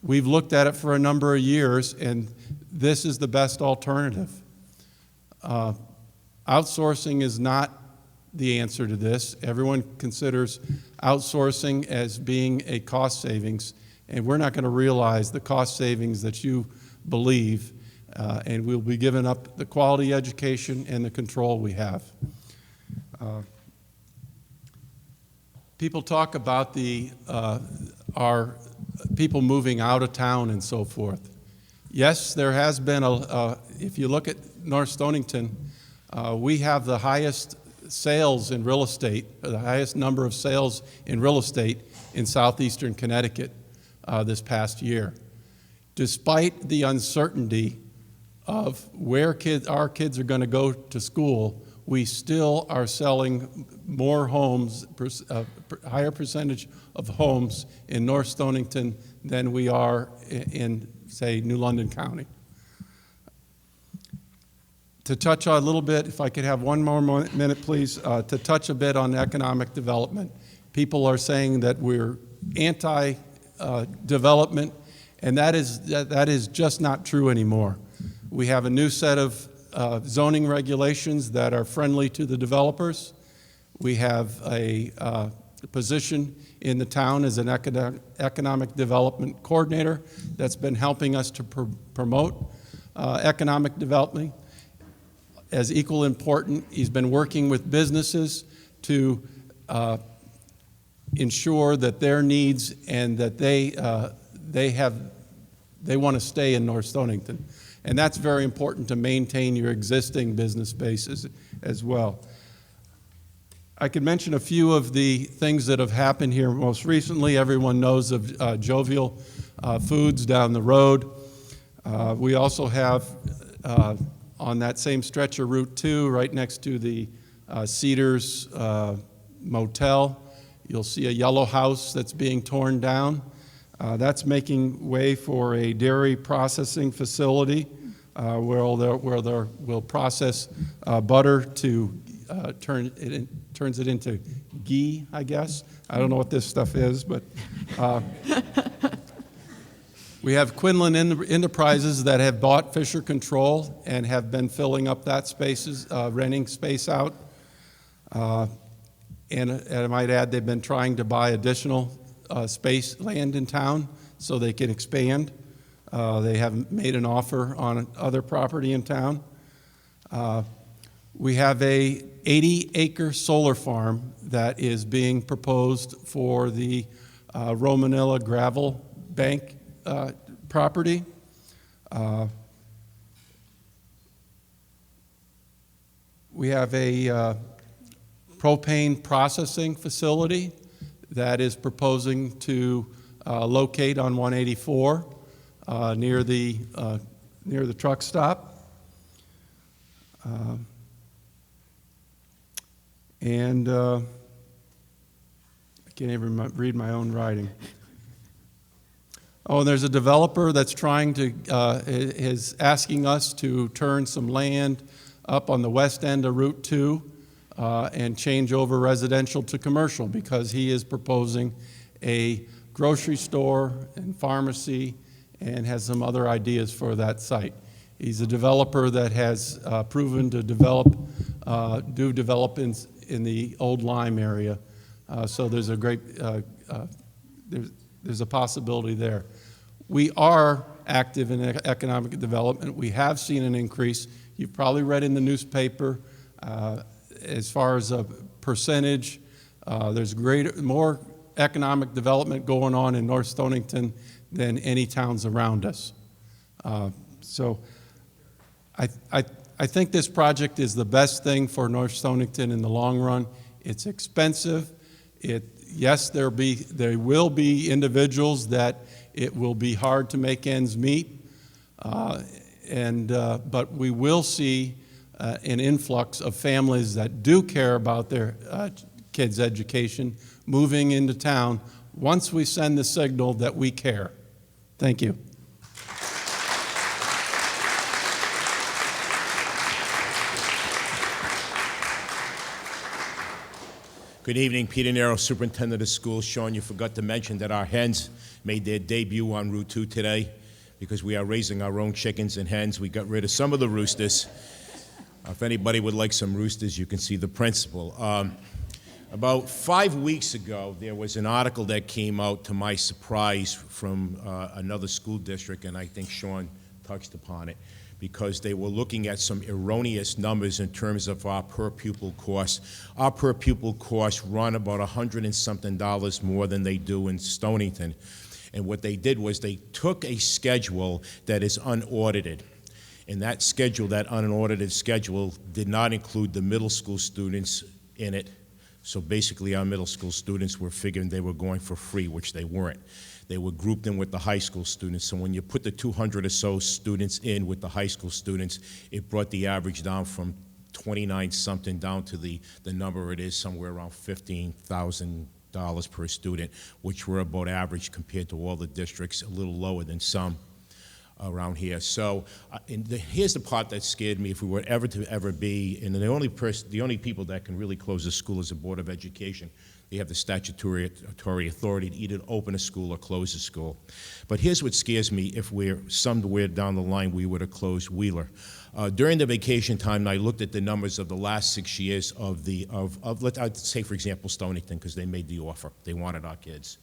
We've looked at it for a number of years, and this is the best alternative. Outsourcing is not the answer to this. Everyone considers outsourcing as being a cost savings, and we're not going to realize the cost savings that you believe, and we'll be giving up the quality education and the control we have. People talk about our people moving out of town and so forth. Yes, there has been if you look at North Stonington, we have the highest sales in real estate, the highest number of sales in real estate in southeastern Connecticut this past year. Despite the uncertainty of where our kids are going to go to school, we still are selling more homes, higher percentage of homes in North Stonington than we are in, say, New London County. To touch on a little bit, if I could have one more minute, please, to touch a bit on economic development. People are saying that we're anti-development, and that is just not true anymore. We have a new set of zoning regulations that are friendly to the developers. We have a position in the town as an economic development coordinator that's been helping us to promote economic development. As equal important, he's been working with businesses to ensure that their needs and that they want to stay in North Stonington. And that's very important to maintain your existing business bases as well. I could mention a few of the things that have happened here most recently. Everyone knows of Jovial Foods down the road. We also have on that same stretch of Route 2, right next to the Cedars Motel, you'll see a yellow house that's being torn down. That's making way for a dairy processing facility where they'll process butter to turns it into ghee, I guess. I don't know what this stuff is, but we have Quinlan Enterprises that have bought Fisher Control and have been filling up that spaces, renting space out. And I might add, they've been trying to buy additional land in town so they can expand. They have made an offer on other property in town. We have a 80-acre solar farm that is being proposed for the Romanilla Gravel Bank property. We have a propane processing facility that is proposing to locate on 184 near the truck stop. And I can't even read my own writing. Oh, there's a developer that's trying to, is asking us to turn some land up on the west end of Route 2 and change over residential to commercial because he is proposing a grocery store and pharmacy and has some other ideas for that site. He's a developer that has proven to develop in the Old Lyme area. So there's a great, there's a possibility there. We are active in economic development. We have seen an increase. You've probably read in the newspaper as far as a percentage, there's more economic development going on in North Stonington than any towns around us. So I think this project is the best thing for North Stonington in the long run. It's expensive. Yes, there will be individuals that it will be hard to make ends meet, but we will see an influx of families that do care about their kids' education moving into town once we send the signal that we care. Thank you. Good evening, Peter Nero, Superintendent of Schools. Sean, you forgot to mention that our hens made their debut on Route 2 today because we are raising our own chickens and hens. We got rid of some of the roosters. If anybody would like some roosters, you can see the principal. About 5 weeks ago, there was an article that came out, to my surprise, from another school district, and I think Sean touched upon it, because they were looking at some erroneous numbers in terms of our per pupil costs. Our per pupil costs run about $100 and something more than they do in Stonington. And what they did was they took a schedule that is unaudited. And that schedule, that unaudited schedule, did not include the middle school students in it. So basically our middle school students were figuring they were going for free, which they weren't. They were grouped in with the high school students. So when you put the 200 or so students in with the high school students, it brought the average down from 29 something down to the number it is, somewhere around $15,000 per student, which were about average compared to all the districts, a little lower than some around here. So here's the part that scared me. If we were ever to be, and the only people that can really close a school is the Board of Education. They have the statutory authority to either open a school or close a school. But here's what scares me: if we're somewhere down the line we were to close Wheeler. During the vacation time, I looked at the numbers of the last 6 years let's say, for example, Stonington, because they made the offer. They wanted our kids.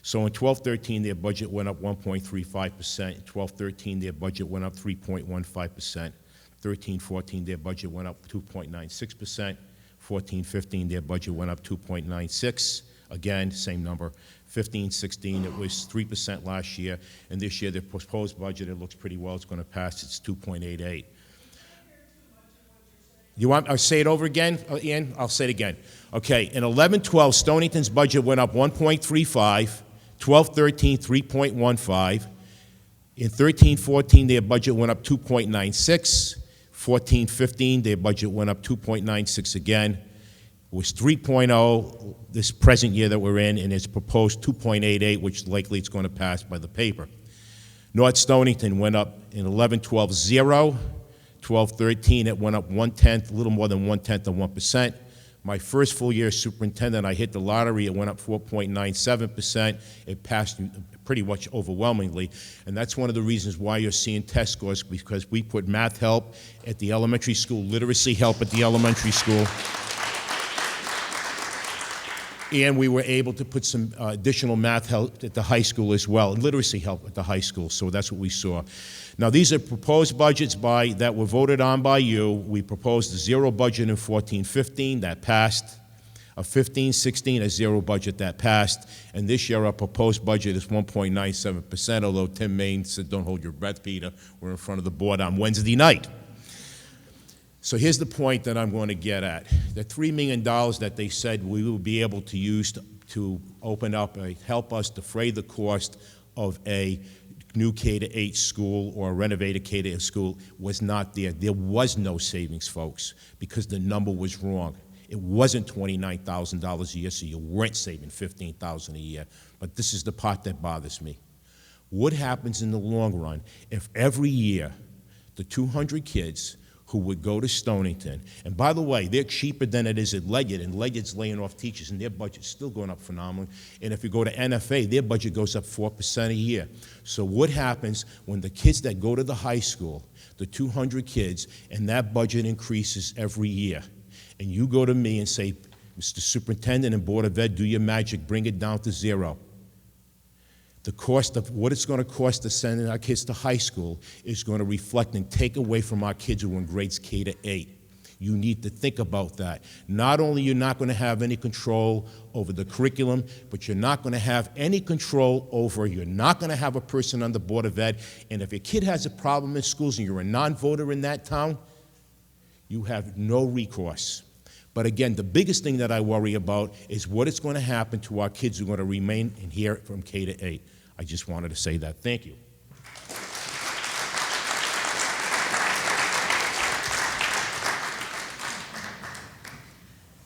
So in 12-13, their budget went up 1.35%. In 12-13, their budget went up 3.15%. 13-14, their budget went up 2.96%. 14-15, their budget went up 2.96%. Again, same number. 15-16, it was 3% last year. And this year, their proposed budget, it looks pretty well. It's going to pass. It's 2.88%. You want I'll say it over again, Ian? I'll say it again. Okay, in 11-12, Stonington's budget went up 1.35%. 12-13, 3.15%. In 13-14, their budget went up 2.96%. 14-15, their budget went up 2.96% again. was 3.0 this present year that we're in, and it's proposed 2.88, which likely it's going to pass by the paper. North Stonington went up in 11-12 0, 12-13 it went up 1/10, a little more than 1/10 of 1%. My first full year as superintendent, I hit the lottery, it went up 4.97%. It passed pretty much overwhelmingly, and that's one of the reasons why you're seeing test scores, because we put math help at the elementary school, literacy help at the elementary school. And we were able to put some additional math help at the high school as well, and literacy help at the high school, so that's what we saw. Now, these are proposed budgets that were voted on by you. We proposed a zero budget in 14-15, that passed. A 15-16, a zero budget, that passed. And this year, our proposed budget is 1.97%, although Tim Main said, don't hold your breath, Peter. We're in front of the board on Wednesday night. So here's the point that I'm going to get at. The $3 million that they said we will be able to use to open up, help us defray the cost of a new K-8 school or a renovated K-8 school was not there. There was no savings, folks, because the number was wrong. It wasn't $29,000 a year, so you weren't saving $15,000 a year. But this is the part that bothers me. What happens in the long run if every year the 200 kids who would go to Stonington, and by the way, they're cheaper than it is at Ledyard, and Ledyard's laying off teachers, and their budget's still going up phenomenally. And if you go to NFA, their budget goes up 4% a year. So what happens when the kids that go to the high school, the 200 kids, and that budget increases every year? And you go to me and say, Mr. Superintendent and Board of Ed, do your magic, bring it down to zero. The cost of what it's going to cost to send our kids to high school is going to reflect and take away from our kids who are in grades K-8. You need to think about that. Not only you're not going to have any control over the curriculum, but you're not going to have any control over, you're not going to have a person on the Board of Ed, and if your kid has a problem in schools and you're a non-voter in that town, you have no recourse. But again, the biggest thing that I worry about is what is going to happen to our kids who are going to remain in here from K-8. I just wanted to say that. Thank you.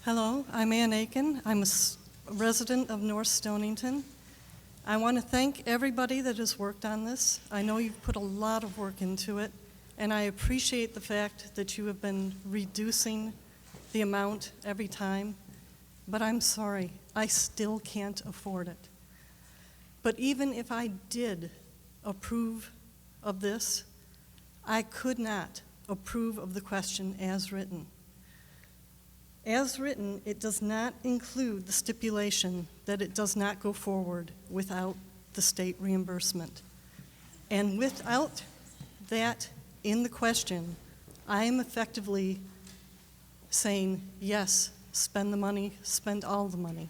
Hello, I'm Ann Aiken. I'm a resident of North Stonington. I want to thank everybody that has worked on this. I know you've put a lot of work into it, and I appreciate the fact that you have been reducing the amount every time, but I'm sorry, I still can't afford it. But even if I did approve of this, I could not approve of the question as written. As written, it does not include the stipulation that it does not go forward without the state reimbursement. And without that in the question, I am effectively saying, yes, spend the money, spend all the money.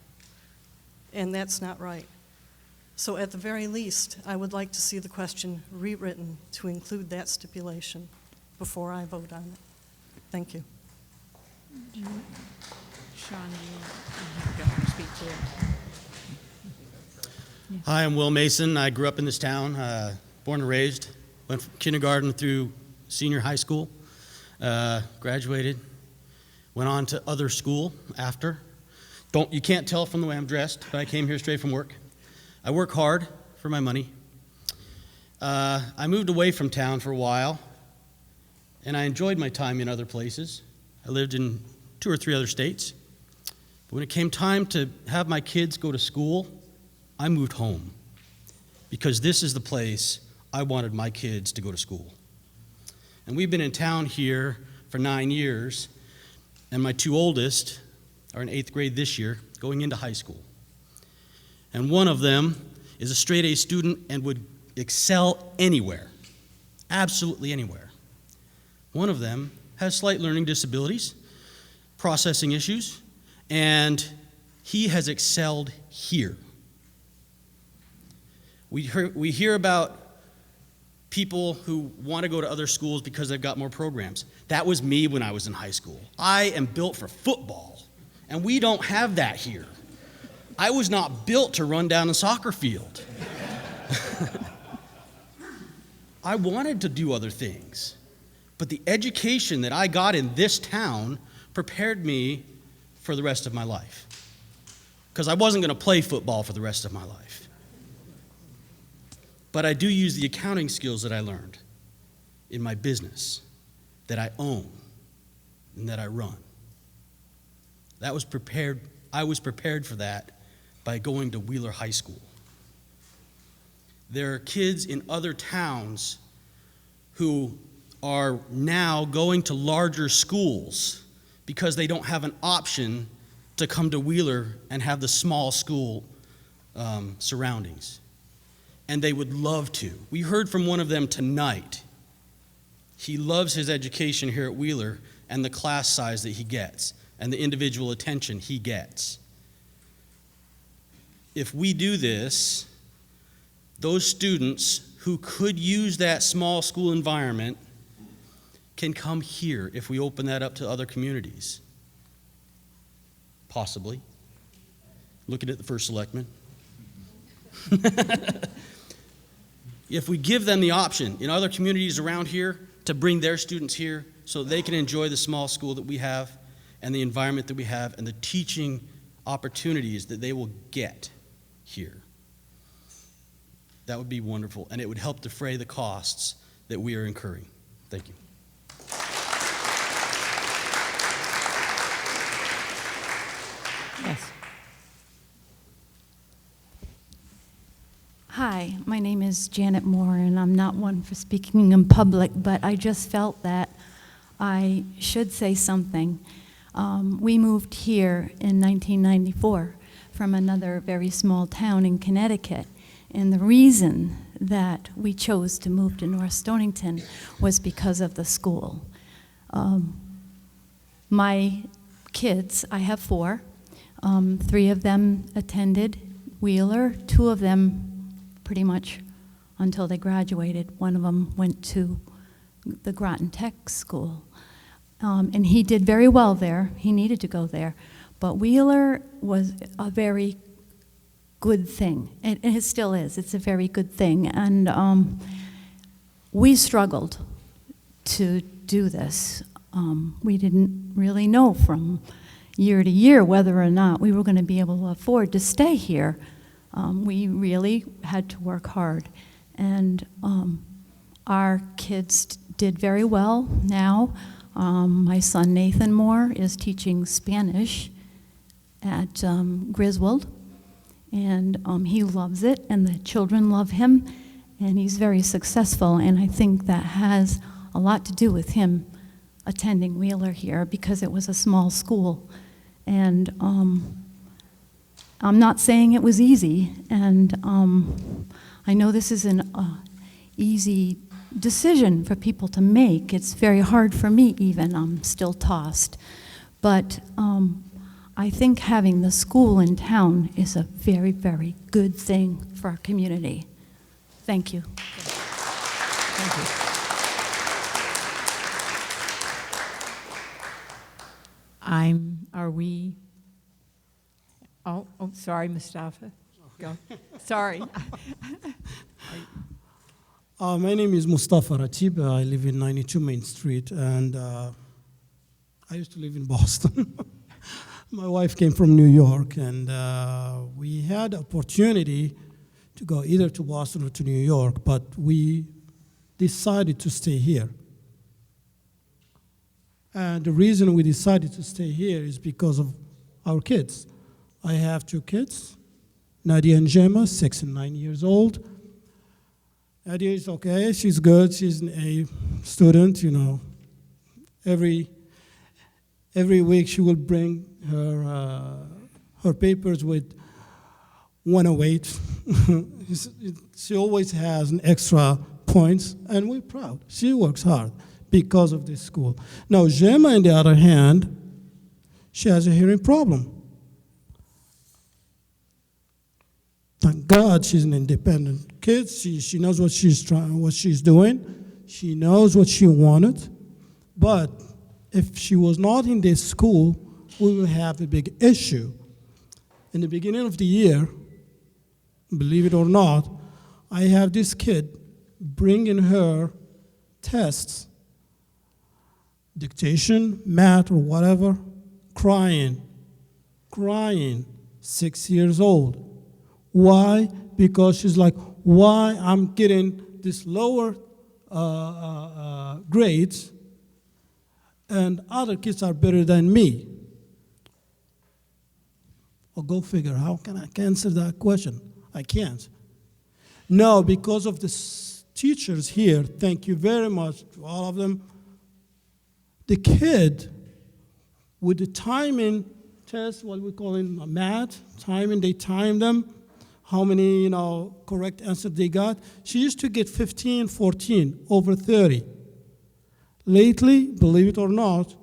And that's not right. So at the very least, I would like to see the question rewritten to include that stipulation before I vote on it. Thank you. Sean, you want to speak to it? Hi, I'm Will Mason. I grew up in this town, born and raised. Went from kindergarten through senior high school, graduated, went on to other school after. You can't tell from the way I'm dressed, but I came here straight from work. I work hard for my money. I moved away from town for a while, and I enjoyed my time in other places. I lived in 2 or 3 other states. But when it came time to have my kids go to school, I moved home because this is the place I wanted my kids to go to school. And we've been in town here for 9 years, and my 2 oldest are in 8th grade this year, going into high school. And one of them is a straight A student and would excel anywhere, absolutely anywhere. One of them has slight learning disabilities, processing issues, and he has excelled here. We hear about people who want to go to other schools because they've got more programs. That was me when I was in high school. I am built for football, and we don't have that here. I was not built to run down a soccer field. I wanted to do other things, but the education that I got in this town prepared me for the rest of my life, because I wasn't going to play football for the rest of my life. But I do use the accounting skills that I learned in my business, that I own and that I run. I was prepared for that by going to Wheeler High School. There are kids in other towns who are now going to larger schools because they don't have an option to come to Wheeler and have the small school surroundings. And they would love to. We heard from one of them tonight. He loves his education here at Wheeler and the class size that he gets and the individual attention he gets. If we do this, those students who could use that small school environment can come here if we open that up to other communities. Possibly. Looking at the first selectman. If we give them the option in other communities around here to bring their students here so they can enjoy the small school that we have and the environment that we have and the teaching opportunities that they will get here, that would be wonderful, and it would help defray the costs that we are incurring. Thank you. Yes. Hi, my name is Janet Moore, and I'm not one for speaking in public, but I just felt that I should say something. We moved here in 1994 from another very small town in Connecticut, and the reason that we chose to move to North Stonington was because of the school. My kids, I have 4. 3 of them attended Wheeler, 2 of them pretty much until they graduated. One of them went to the Groton Tech School. And he did very well there. He needed to go there. But Wheeler was a very good thing. It still is. It's a very good thing. And we struggled to do this. We didn't really know from year to year whether or not we were going to be able to afford to stay here. We really had to work hard. And our kids did very well now. My son Nathan Moore is teaching Spanish at Griswold, and he loves it, and the children love him, and he's very successful, and I think that has a lot to do with him attending Wheeler here because it was a small school. And I'm not saying it was easy, and I know this isn't an easy decision for people to make. It's very hard for me even. I'm still tossed. But I think having the school in town is a very, very good thing for our community. Thank you. Thank you. Are we, oh, sorry, Mustafa. Go. Sorry. My name is Mustafa Ratib. I live in 92 Main Street, and I used to live in Boston. My wife came from New York, and we had opportunity to go either to Boston or to New York, but we decided to stay here. And the reason we decided to stay here is because of our kids. I have 2 kids, Nadia and Gemma, 6 and 9 years old. Nadia is okay, she's good, she's an A student, you know. Every week she will bring her papers with 108. She always has an extra points, and we're proud. She works hard because of this school. Now, Gemma, on the other hand, she has a hearing problem. Thank God she's an independent kid. She knows what she's doing. She knows what she wanted. But if she was not in this school, we will have a big issue. In the beginning of the year, believe it or not, I have this kid bringing her tests, dictation, math, or whatever, crying crying, 6 years old. Why? Because she's like, why I'm getting this lower grades and other kids are better than me? Well, go figure. How can I answer that question? I can't. No, because of the teachers here, thank you very much to all of them. The kid, with the timing test, what we call in math, timing, they time them, how many, correct answers they got. She used to get 15, 14, over 30. Lately, believe it or not,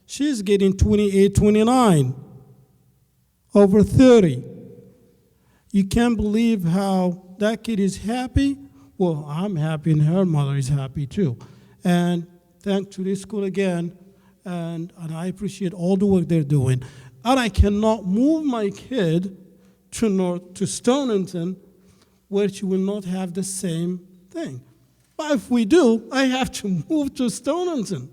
she's getting 28, 29, over 30. You can't believe how that kid is happy. Well, I'm happy and her mother is happy too. And thanks to this school again, and I appreciate all the work they're doing. And I cannot move my kid to Stonington, where she will not have the same thing. But if we do, I have to move to Stonington.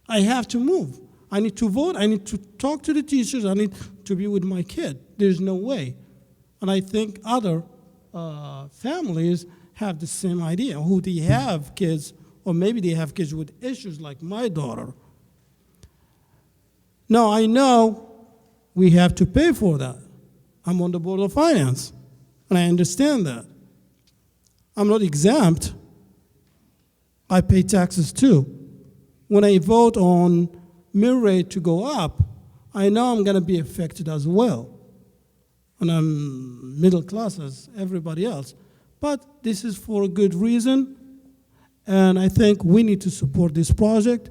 I have to move. I need to vote. I need to talk to the teachers. I need to be with my kid. There's no way. And I think other families have the same idea, who they have kids, or maybe they have kids with issues like my daughter. Now, I know we have to pay for that. I'm on the Board of Finance, and I understand that. I'm not exempt. I pay taxes too. When I vote on mill rate to go up, I know I'm going to be affected as well. And I'm middle class as everybody else. But this is for a good reason, and I think we need to support this project,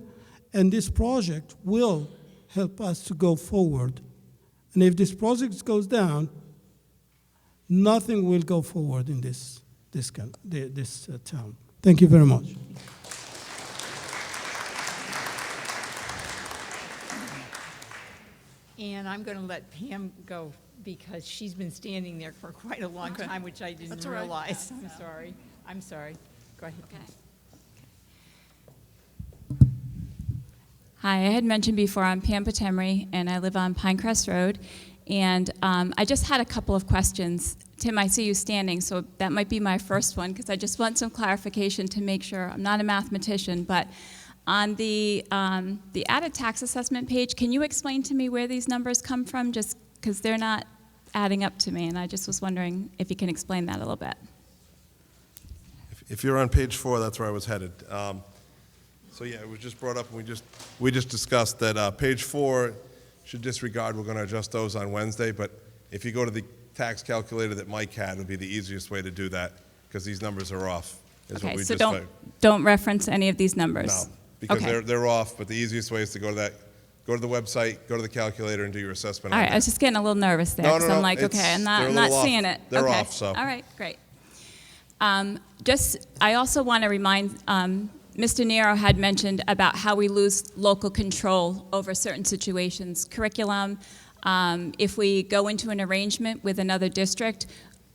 and this project will help us to go forward. And if this project goes down, nothing will go forward in this town. Thank you very much. And I'm going to let Pam go because she's been standing there for quite a long time, which I didn't realize. I'm sorry. I'm sorry. Go ahead. Okay. Hi, I had mentioned before, I'm Pam Patemry, and I live on Pinecrest Road. And I just had a couple of questions. Tim, I see you standing, so that might be my first one, because I just want some clarification to make sure. I'm not a mathematician, but on the added tax assessment page, can you explain to me where these numbers come from? Just because they're not adding up to me, and I just was wondering if you can explain that a little bit. If you're on page 4, that's where I was headed. So yeah, it was just brought up, and we just discussed that page 4 should disregard. We're going to adjust those on Wednesday, but if you go to the tax calculator that Mike had, it would be the easiest way to do that, because these numbers are off. Okay, so don't reference any of these numbers. No, because okay. they're off. But the easiest way is to go to the website, go to the calculator, and do your assessment. All right, I was just getting a little nervous there because I'm like, okay, I'm not seeing it. They're okay. off. So all right, great. I also want to remind. Mr. Nero had mentioned about how we lose local control over certain situations. Curriculum, if we go into an arrangement with another district,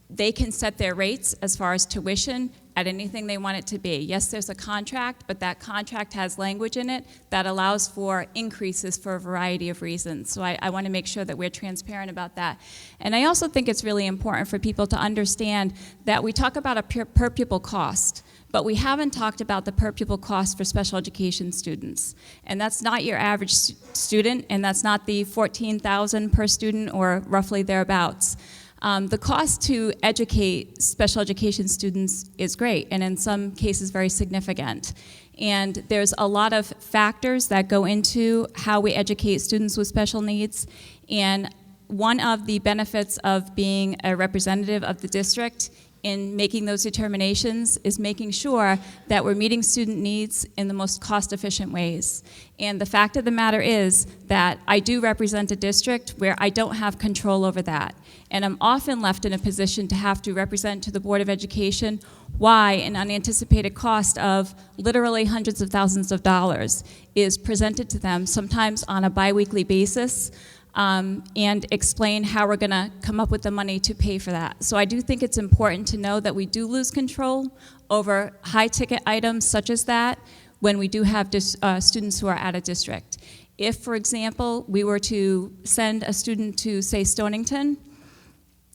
they can set their rates as far as tuition at anything they want it to be. Yes, there's a contract, but that contract has language in it that allows for increases for a variety of reasons. So I want to make sure that we're transparent about that. And I also think it's really important for people to understand that we talk about a per pupil cost, but we haven't talked about the per pupil cost for special education students. And that's not your average student, and that's not the $14,000 per student or roughly thereabouts. The cost to educate special education students is great, and in some cases very significant. And there's a lot of factors that go into how we educate students with special needs. And one of the benefits of being a representative of the district in making those determinations is making sure that we're meeting student needs in the most cost-efficient ways. And the fact of the matter is that I do represent a district where I don't have control over that. And I'm often left in a position to have to represent to the Board of Education why an unanticipated cost of literally hundreds of thousands of dollars is presented to them, sometimes on a biweekly basis, and explain how we're going to come up with the money to pay for that. So I do think it's important to know that we do lose control over high-ticket items such as that when we do have students who are out of district. If, for example, we were to send a student to, say, Stonington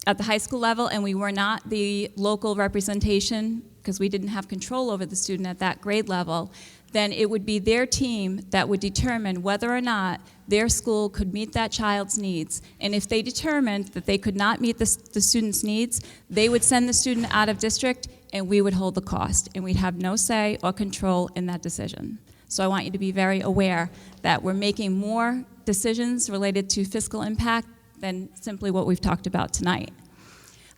at the high school level, and we were not the local representation because we didn't have control over the student at that grade level, then it would be their team that would determine whether or not their school could meet that child's needs. And if they determined that they could not meet the student's needs, they would send the student out of district and we would hold the cost. And we'd have no say or control in that decision. So I want you to be very aware that we're making more decisions related to fiscal impact than simply what we've talked about tonight.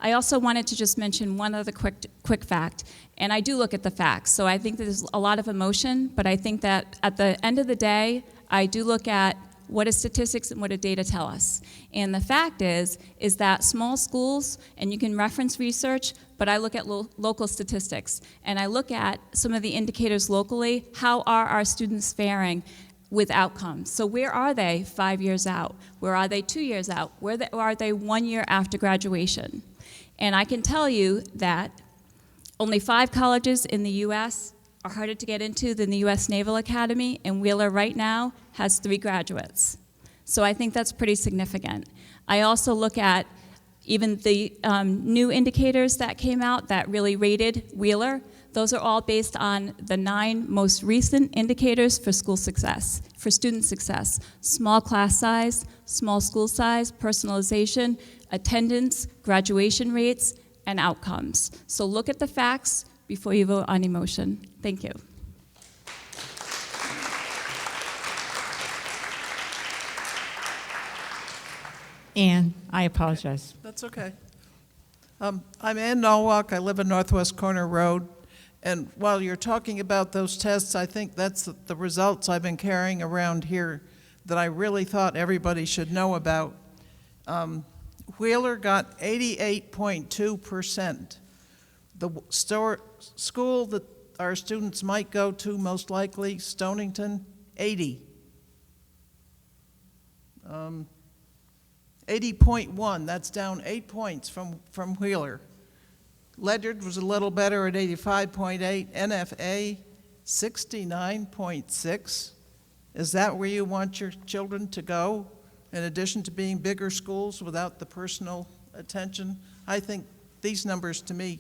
I also wanted to just mention one other quick fact, and I do look at the facts, so I think there's a lot of emotion, but I think that at the end of the day, I do look at what do statistics and what do data tell us. And the fact is that small schools, and you can reference research, but I look at local statistics, and I look at some of the indicators locally. How are our students faring with outcomes? So where are they 5 years out? Where are they 2 years out? Where are they 1 year after graduation? And I can tell you that only 5 colleges in the U.S. are harder to get into than the U.S. Naval Academy, and Wheeler right now has 3 graduates. So I think that's pretty significant. I also look at even the new indicators that came out that really rated Wheeler. Those are all based on the 9 most recent indicators for school success, for student success: small class size, small school size, personalization, attendance, graduation rates, and outcomes. So look at the facts before you vote on emotion. Thank you. Ann, I apologize. That's okay. I'm Ann Nowak. I live in Northwest Corner Road. And while you're talking about those tests, I think that's the results I've been carrying around here that I really thought everybody should know about. Wheeler got 88.2%. The school that our students might go to, most likely, Stonington, 80. 80.1, that's down 8 points from Wheeler. Ledyard was a little better at 85.8. NFA, 69.6. Is that where you want your children to go, in addition to being bigger schools without the personal attention? I think these numbers, to me,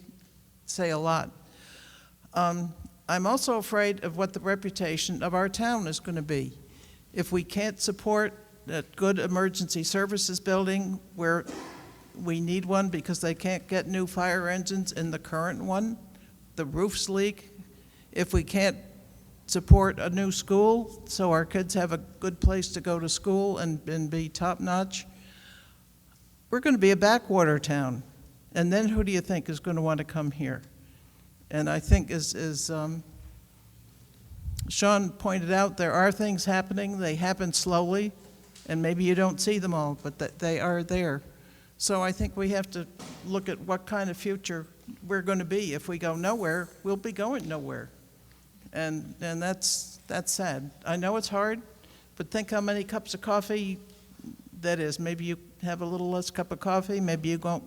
say a lot. I'm also afraid of what the reputation of our town is going to be. If we can't support a good emergency services building where we need one because they can't get new fire engines in the current one, the roofs leak, if we can't support a new school so our kids have a good place to go to school and be top-notch, we're going to be a backwater town. And then who do you think is going to want to come here? And I think as Sean pointed out, there are things happening. They happen slowly, and maybe you don't see them all, but they are there. So I think we have to look at what kind of future we're going to be. If we go nowhere, we'll be going nowhere. And that's sad. I know it's hard, but think how many cups of coffee that is. Maybe you have a little less cup of coffee. Maybe you won't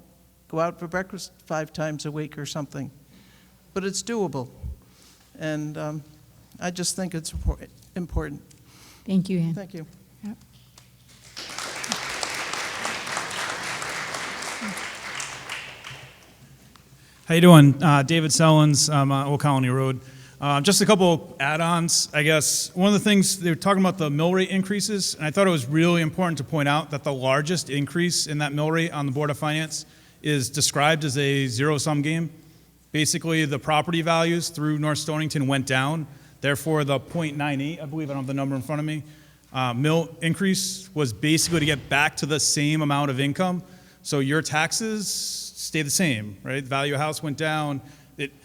go out for breakfast 5 times a week or something. But it's doable. And I just think it's important. Thank you, Ann. Thank you. Yep. How you doing? David Sellens, Old Colony Road. Just a couple add-ons, I guess. One of the things, they were talking about the mill rate increases, and I thought it was really important to point out that the largest increase in that mill rate on the Board of Finance is described as a zero-sum game. Basically, the property values through North Stonington went down. Therefore, the 0.98, I believe, I don't have the number in front of me, mill increase was basically to get back to the same amount of income. So your taxes stay the same, right? The value of house went down.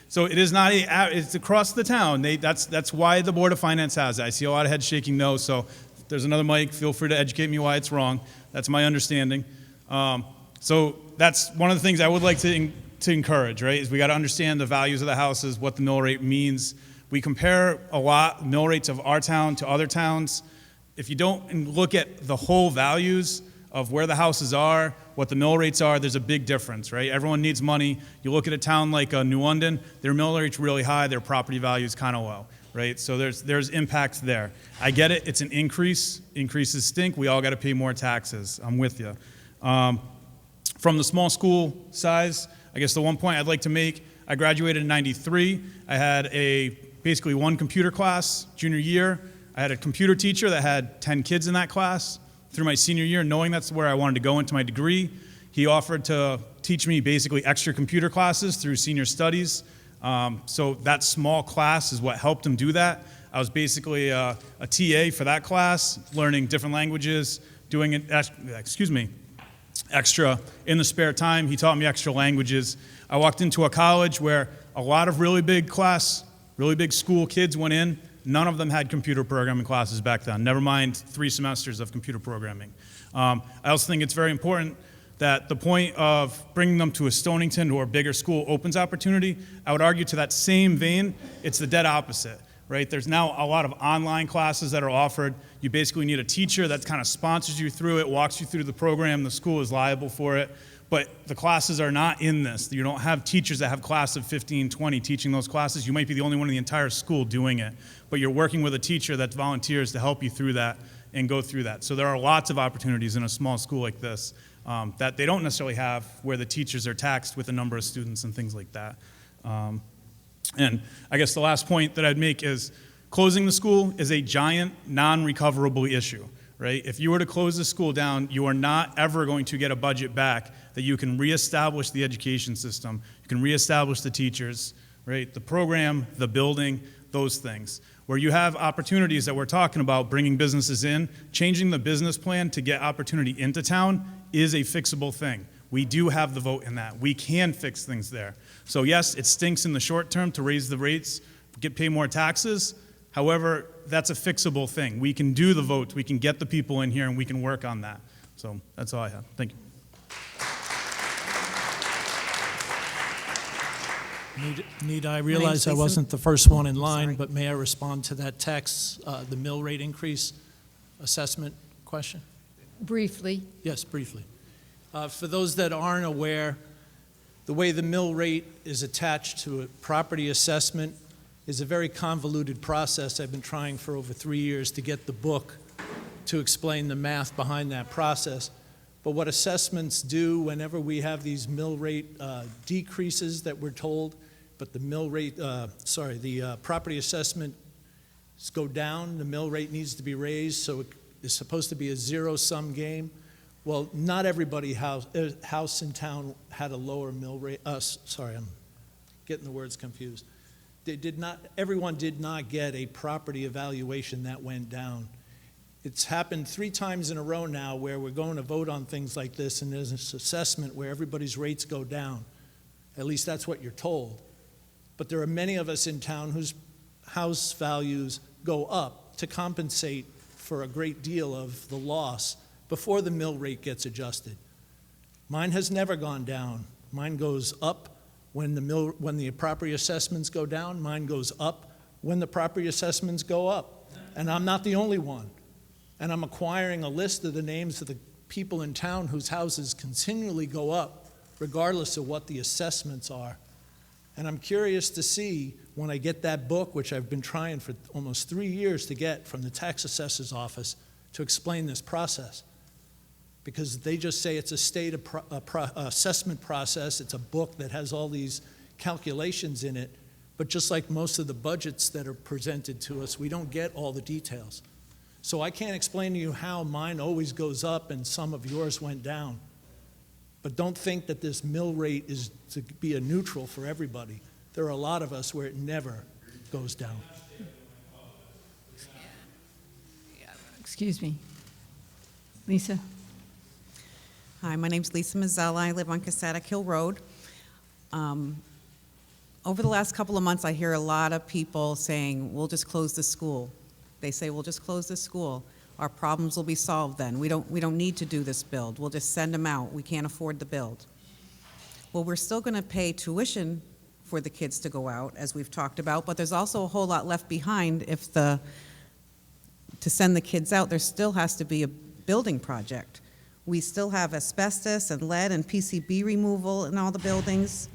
So it is not it's across the town. That's why the Board of Finance has it. I see a lot of heads shaking no, so if there's another mic, feel free to educate me why it's wrong. That's my understanding. So that's one of the things I would like to encourage, right, is we got to understand the values of the houses, what the mill rate means. We compare a lot mill rates of our town to other towns. If you don't look at the whole values of where the houses are, what the mill rates are, there's a big difference, right? Everyone needs money. You look at a town like New London, their mill rate's really high, their property value is kind of low. right? So there's impacts there. I get it, it's an increase. Increases stink. We all got to pay more taxes. I'm with you. From the small school size, I guess the one point I'd like to make, I graduated in '93. I had basically one computer class junior year. I had a computer teacher that had 10 kids in that class. Through my senior year, knowing that's where I wanted to go into my degree, he offered to teach me basically extra computer classes through senior studies. So that small class is what helped him do that. I was basically a TA for that class, learning different languages, doing it, extra in the spare time. He taught me extra languages. I walked into a college where a lot of really big school kids went in. None of them had computer programming classes back then, never mind 3 semesters of computer programming. I also think it's very important that the point of bringing them to a Stonington or a bigger school opens opportunity. I would argue to that same vein, it's the dead opposite, right? There's now a lot of online classes that are offered. You basically need a teacher that kind of sponsors you through it, walks you through the program, the school is liable for it, but the classes are not in this. You don't have teachers that have class of 15, 20 teaching those classes. You might be the only one in the entire school doing it, but you're working with a teacher that volunteers to help you through that and go through that. So there are lots of opportunities in a small school like this that they don't necessarily have, where the teachers are taxed with a number of students and things like that. And I guess the last point that I'd make is closing the school is a giant non-recoverable issue, right? If you were to close the school down, you are not ever going to get a budget back that you can reestablish the education system, you can reestablish the teachers, right? The program, the building, those things. Where you have opportunities that we're talking about, bringing businesses in, changing the business plan to get opportunity into town is a fixable thing. We do have the vote in that. We can fix things there. So yes, it stinks in the short term to raise the rates, pay more taxes. However, that's a fixable thing. We can do the vote. We can get the people in here, and we can work on that. So that's all I have. Thank you. I realize I wasn't the first one in line, but may I respond to that text, the mill rate increase assessment question? Briefly. Yes, briefly. For those that aren't aware, the way the mill rate is attached to a property assessment is a very convoluted process. I've been trying for over 3 years to get the book to explain the math behind that process. But what assessments do whenever we have these mill rate decreases that we're told, but the mill rate, the property assessments go down, the mill rate needs to be raised, so it's supposed to be a zero-sum game. Well, not everybody house in town had a lower mill rate. Sorry, I'm getting the words confused. Everyone did not get a property evaluation that went down. It's happened 3 times in a row now where we're going to vote on things like this, and there's this assessment where everybody's rates go down. At least that's what you're told. But there are many of us in town whose house values go up to compensate for a great deal of the loss before the mill rate gets adjusted. Mine has never gone down. Mine goes up when the property assessments go down. Mine goes up when the property assessments go up. And I'm not the only one. And I'm acquiring a list of the names of the people in town whose houses continually go up, regardless of what the assessments are. And I'm curious to see when I get that book, which I've been trying for almost 3 years to get from the tax assessor's office, to explain this process. Because they just say it's a state assessment process, it's a book that has all these calculations in it, but just like most of the budgets that are presented to us, we don't get all the details. So I can't explain to you how mine always goes up and some of yours went down. But don't think that this mill rate is to be a neutral for everybody. There are a lot of us where it never goes down. Excuse me. Lisa? Hi, my name's Lisa Mazzella. I live on Cassatic Hill Road. Over the last couple of months, I hear a lot of people saying, we'll just close the school. They say, we'll just close the school. Our problems will be solved then. We don't need to do this build. We'll just send them out. We can't afford the build. Well, we're still going to pay tuition for the kids to go out, as we've talked about, but there's also a whole lot left behind to send the kids out. There still has to be a building project. We still have asbestos and lead and PCB removal in all the buildings.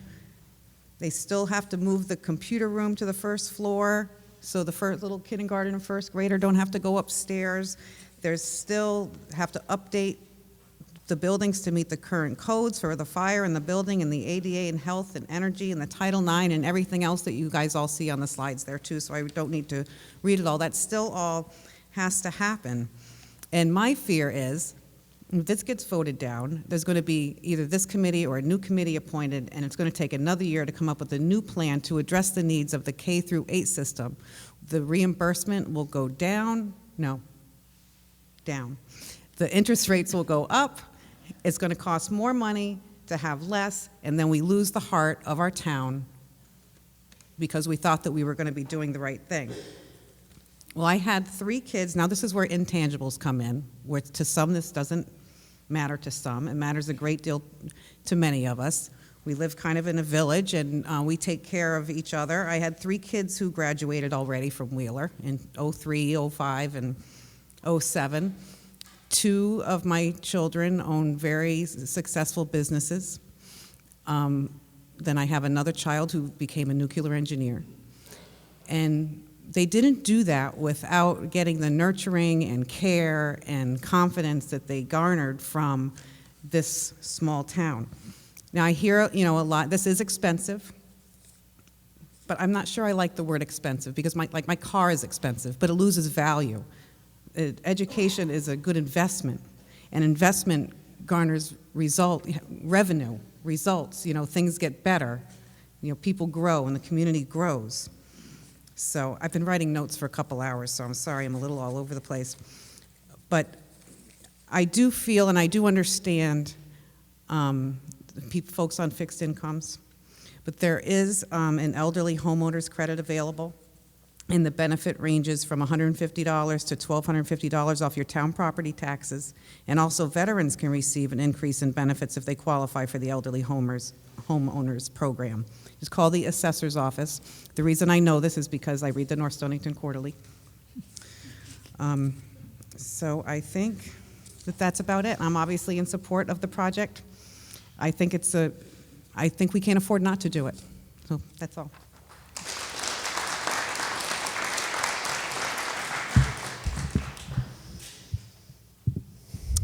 They still have to move the computer room to the first floor. so the first, little kindergarten and first grader don't have to go upstairs. There's still have to update the buildings to meet the current codes for the fire and the building and the ADA and health and energy and the Title IX and everything else that you guys all see on the slides there too, so I don't need to read it all. That still all has to happen. And my fear is, if this gets voted down, there's going to be either this committee or a new committee appointed, and it's going to take another year to come up with a new plan to address the needs of the K through 8 system. The reimbursement will go down, down. The interest rates will go up. It's going to cost more money to have less, and then we lose the heart of our town because we thought that we were going to be doing the right thing. Well, I had 3 kids. Now, this is where intangibles come in, where to some this doesn't matter to some. It matters a great deal to many of us. We live kind of in a village, and we take care of each other. I had 3 kids who graduated already from Wheeler in 03, 05, and 07. 2 of my children own very successful businesses. Then I have another child who became a nuclear engineer. And they didn't do that without getting the nurturing and care and confidence that they garnered from this small town. Now I hear, a lot, this is expensive, but I'm not sure I like the word expensive because my car is expensive, but it loses value. Education is a good investment, and investment garners revenue, results, things get better, people grow and the community grows. So I've been writing notes for a couple hours, so I'm sorry I'm a little all over the place. But I do feel and I do understand folks on fixed incomes, but there is an elderly homeowner's credit available, and the benefit ranges from $150 to $1,250 off your town property taxes, and also veterans can receive an increase in benefits if they qualify for the elderly homeowners program. It's called the assessor's office. The reason I know this is because I read the North Stonington Quarterly. So I think that that's about it. I'm obviously in support of the project. I think we can't afford not to do it. So that's all.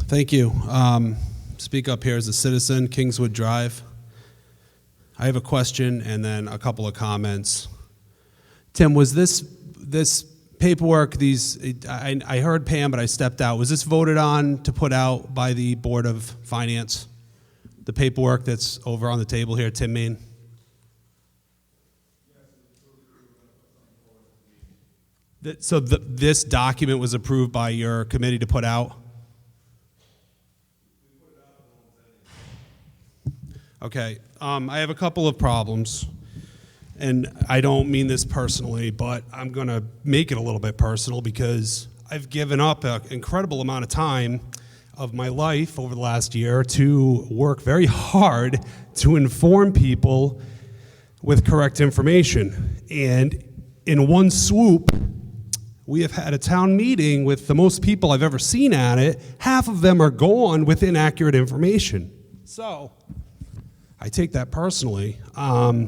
Thank you. Speak up here as a citizen, Kingswood Drive. I have a question and then a couple of comments. Tim, was this paperwork, I heard Pam, but I stepped out. Was this voted on to put out by the Board of Finance? The paperwork that's over on the table here, Tim Main? So this document was approved by your committee to put out? Okay, I have a couple of problems, and I don't mean this personally, but I'm going to make it a little bit personal because I've given up an incredible amount of time of my life over the last year to work very hard to inform people with correct information. And in one swoop, we have had a town meeting with the most people I've ever seen at it. Half of them are gone with inaccurate information. So I take that personally. I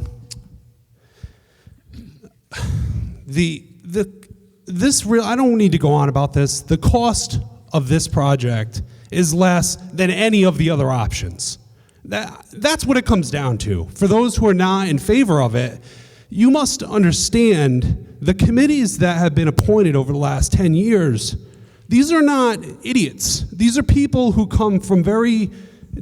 don't need to go on about this. The cost of this project is less than any of the other options. That's what it comes down to. For those who are not in favor of it, you must understand the committees that have been appointed over the last 10 years, these are not idiots. These are people who come from very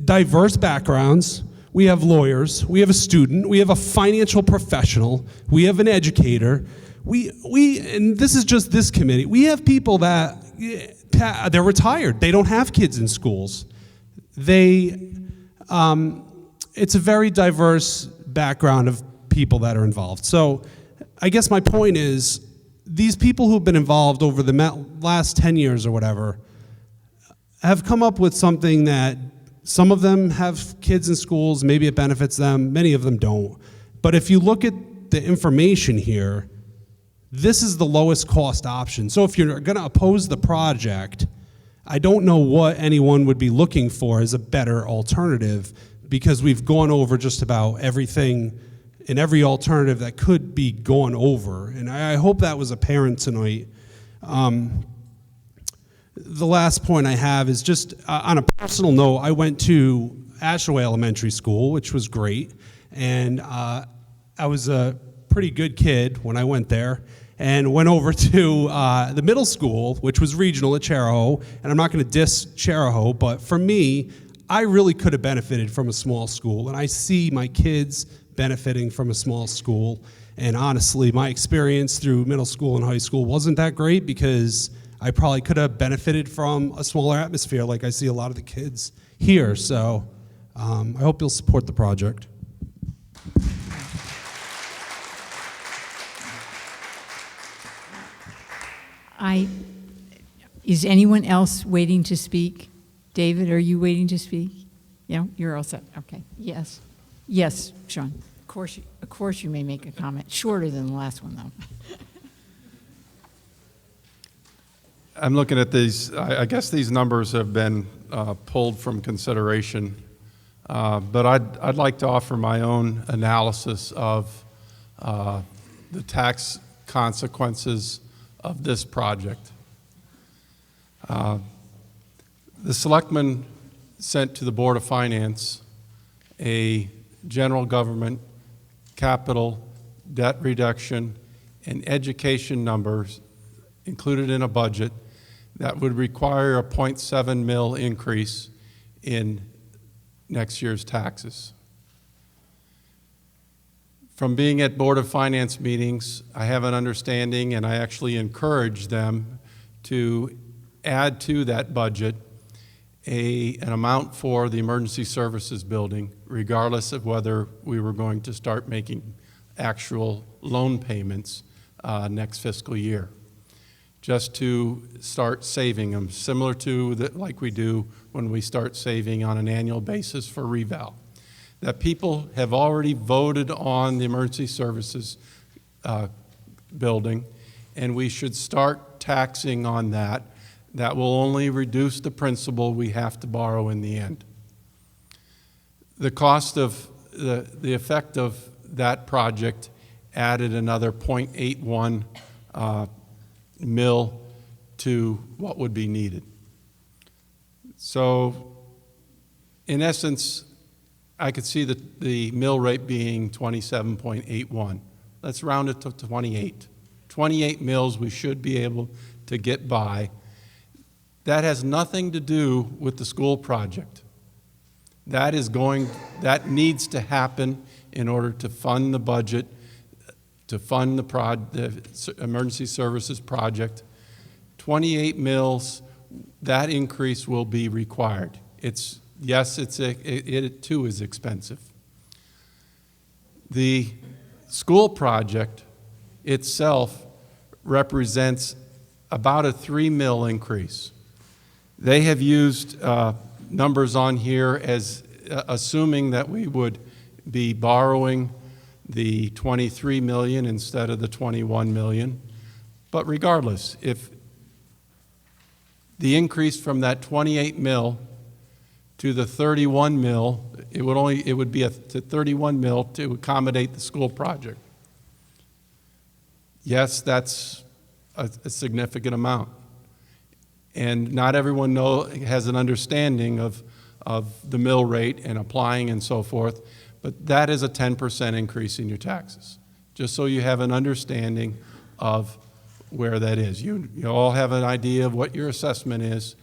diverse backgrounds. We have lawyers, we have a student, we have a financial professional, we have an educator. And this is just this committee. We have people that, they're retired. They don't have kids in schools. It's a very diverse background of people that are involved. So I guess my point is, these people who've been involved over the last 10 years or whatever have come up with something that some of them have kids in schools, maybe it benefits them, many of them don't. But if you look at the information here, this is the lowest cost option. So if you're going to oppose the project, I don't know what anyone would be looking for as a better alternative, because we've gone over just about everything and every alternative that could be gone over. And I hope that was apparent tonight. The last point I have is just on a personal note, I went to Ashaway Elementary School, which was great, and I was a pretty good kid when I went there, and went over to the middle school, which was regional at Charahoe, and I'm not going to diss Charahoe, but for me, I really could have benefited from a small school, and I see my kids benefiting from a small school, and honestly, my experience through middle school and high school wasn't that great because I probably could have benefited from a smaller atmosphere like I see a lot of the kids here, so I hope you'll support the project. Is anyone else waiting to speak? David, are you waiting to speak? Yeah, you're all set. Okay. Yes. Yes, Sean. Of course you may make a comment. Shorter than the last one, though. I'm looking at these, I guess these numbers have been pulled from consideration, but I'd like to offer my own analysis of the tax consequences of this project. The selectmen sent to the Board of Finance a general government, capital, debt reduction, and education numbers included in a budget that would require a 0.7 mil increase in next year's taxes. From being at Board of Finance meetings, I have an understanding, and I actually encourage them to add to that budget an amount for the emergency services building, regardless of whether we were going to start making actual loan payments next fiscal year, just to start saving them, similar to like we do when we start saving on an annual basis for reval. That people have already voted on the emergency services building, and we should start taxing on that. That will only reduce the principal we have to borrow in the end. The cost of the effect of that project added another 0.81 mil to what would be needed. So, in essence, I could see the mill rate being 27.81. Let's round it to 28. 28 mills we should be able to get by. That has nothing to do with the school project. That needs to happen in order to fund the budget, to fund the emergency services project. 28 mills, that increase will be required. It too is expensive. The school project itself represents about a 3 mil increase. They have used numbers on here as assuming that we would be borrowing the 23 million instead of the 21 million. But regardless, if the increase from that 28 mil to the 31 mil, it would be to 31 mil to accommodate the school project. Yes, that's a significant amount. And not everyone has an understanding of the mill rate and applying and so forth, but that is a 10% increase in your taxes, just so you have an understanding of where that is. You all have an idea of what your assessment is.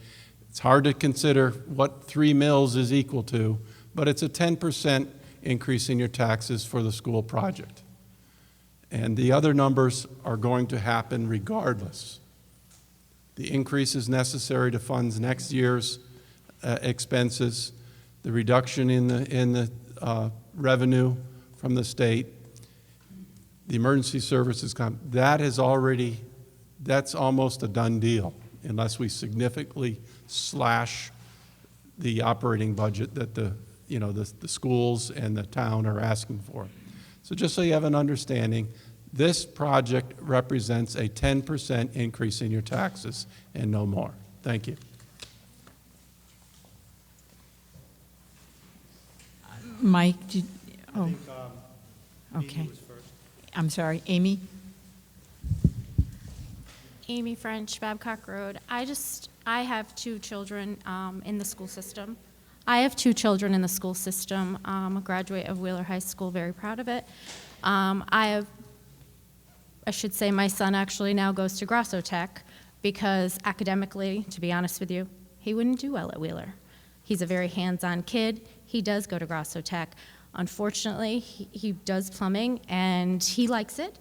It's hard to consider what 3 mills is equal to, but it's a 10% increase in your taxes for the school project. And the other numbers are going to happen regardless. The increase is necessary to fund next year's expenses, the reduction in the revenue from the state, the emergency services, that's almost a done deal unless we significantly slash the operating budget that the schools and the town are asking for. So just so you have an understanding, this project represents a 10% increase in your taxes and no more. Thank you. Mike, I think Okay. I'm sorry, Amy? Amy French, Babcock Road. I have two children in the school system. I'm a graduate of Wheeler High School, very proud of it. I should say my son actually now goes to Grasso Tech because academically, to be honest with you, he wouldn't do well at Wheeler. He's a very hands-on kid. He does go to Grasso Tech. Unfortunately, he does plumbing and he likes it.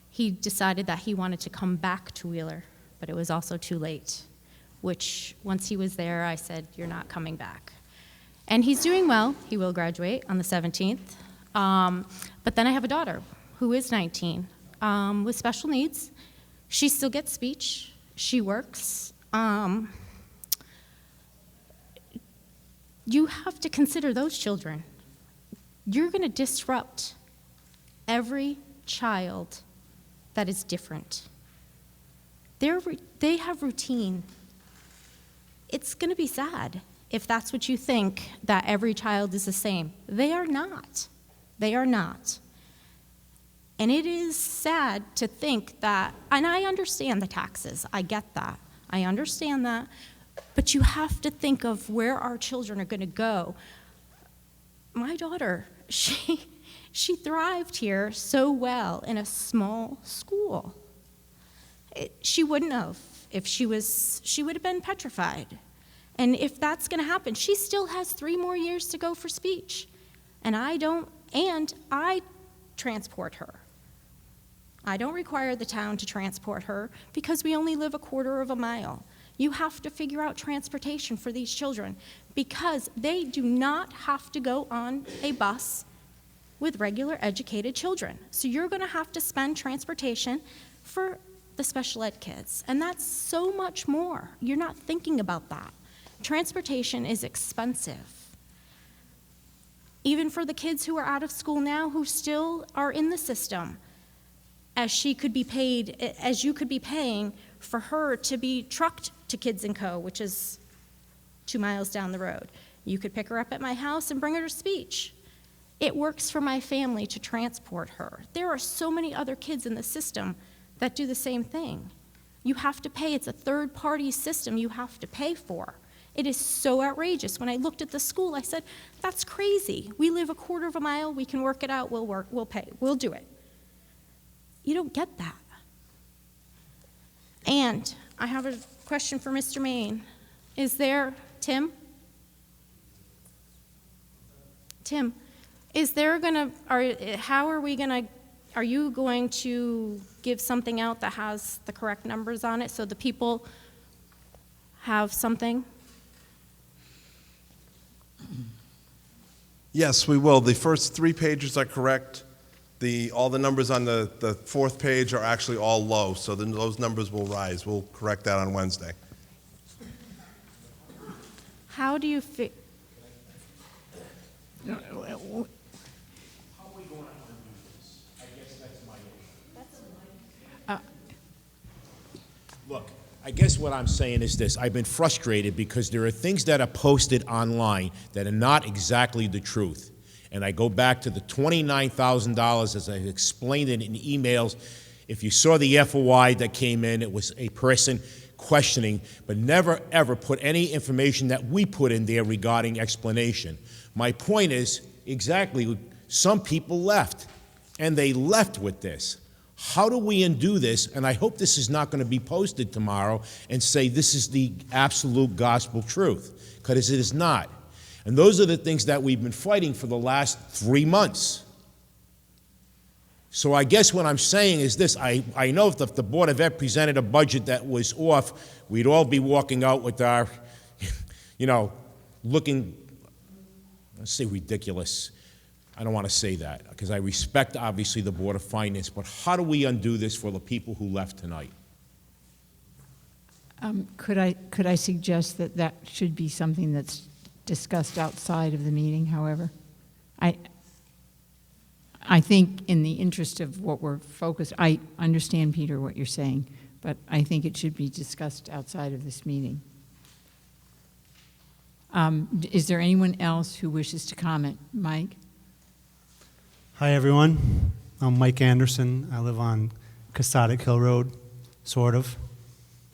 He decided that he wanted to come back to Wheeler, but it was also too late, which once he was there, I said, you're not coming back. And he's doing well. He will graduate on the 17th. But then I have a daughter who is 19 with special needs. She still gets speech. She works. You have to consider those children. You're going to disrupt every child that is different. They have routine. It's going to be sad if that's what you think, that every child is the same. They are not. They are not. And it is sad to think that, and I understand the taxes, I get that, I understand that, but you have to think of where our children are going to go. My daughter, she thrived here so well in a small school. She wouldn't have if she would have been petrified. And if that's going to happen, she still has 3 more years to go for speech. And I transport her. I don't require the town to transport her because we only live a quarter of a mile. You have to figure out transportation for these children because they do not have to go on a bus with regular educated children. So you're going to have to spend transportation for the special ed kids. And that's so much more. You're not thinking about that. Transportation is expensive. Even for the kids who are out of school now who still are in the system, as you could be paying for her to be trucked to Kids & Co., which is 2 miles down the road. You could pick her up at my house and bring her to speech. It works for my family to transport her. There are so many other kids in the system that do the same thing. You have to pay. It's a third-party system you have to pay for. It is so outrageous. When I looked at the school, I said, that's crazy. We live a quarter of a mile. We can work it out. We'll pay. We'll do it. You don't get that. And I have a question for Mr. Maine. Is there, Tim, is there are you going to give something out that has the correct numbers on it so the people have something? Yes, we will. The first 3 pages are correct. All the numbers on the 4th page are actually all low, so then those numbers will rise. We'll correct that on Wednesday. How do you feel? How are we going to undo this? I guess that's my issue. Look, I guess what I'm saying is this. I've been frustrated because there are things that are posted online that are not exactly the truth. And I go back to the $29,000 as I've explained it in emails. If you saw the FOI that came in, it was a person questioning, but never ever put any information that we put in there regarding explanation. My point is, exactly, some people left, and they left with this. How do we undo this? And I hope this is not going to be posted tomorrow and say this is the absolute gospel truth, because it is not. And those are the things that we've been fighting for the last 3 months. So I guess what I'm saying is this. I know if the Board of Ed presented a budget that was off, we'd all be walking out with our, looking, let's say ridiculous. I don't want to say that because I respect, obviously, the Board of Finance, but how do we undo this for the people who left tonight? Could I suggest that should be something that's discussed outside of the meeting, however? I think in the interest of what we're focused, I understand, Peter, what you're saying, but I think it should be discussed outside of this meeting. Is there anyone else who wishes to comment? Mike? Hi, everyone. I'm Mike Anderson. I live on Casadic Hill Road, sort of.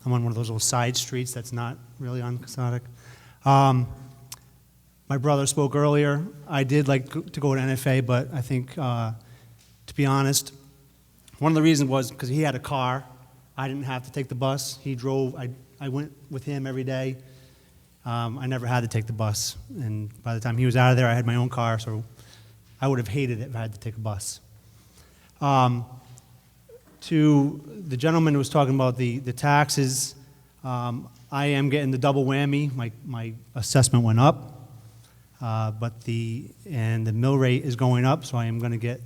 I'm on one of those little side streets that's not really on Casadic. My brother spoke earlier. I did like to go to NFA, but I think, to be honest, one of the reasons was because he had a car. I didn't have to take the bus. He drove. I went with him every day. I never had to take the bus. And by the time he was out of there, I had my own car, so I would have hated it if I had to take a bus. To the gentleman who was talking about the taxes, I am getting the double whammy. My assessment went up. But the mill rate is going up, so I am going to get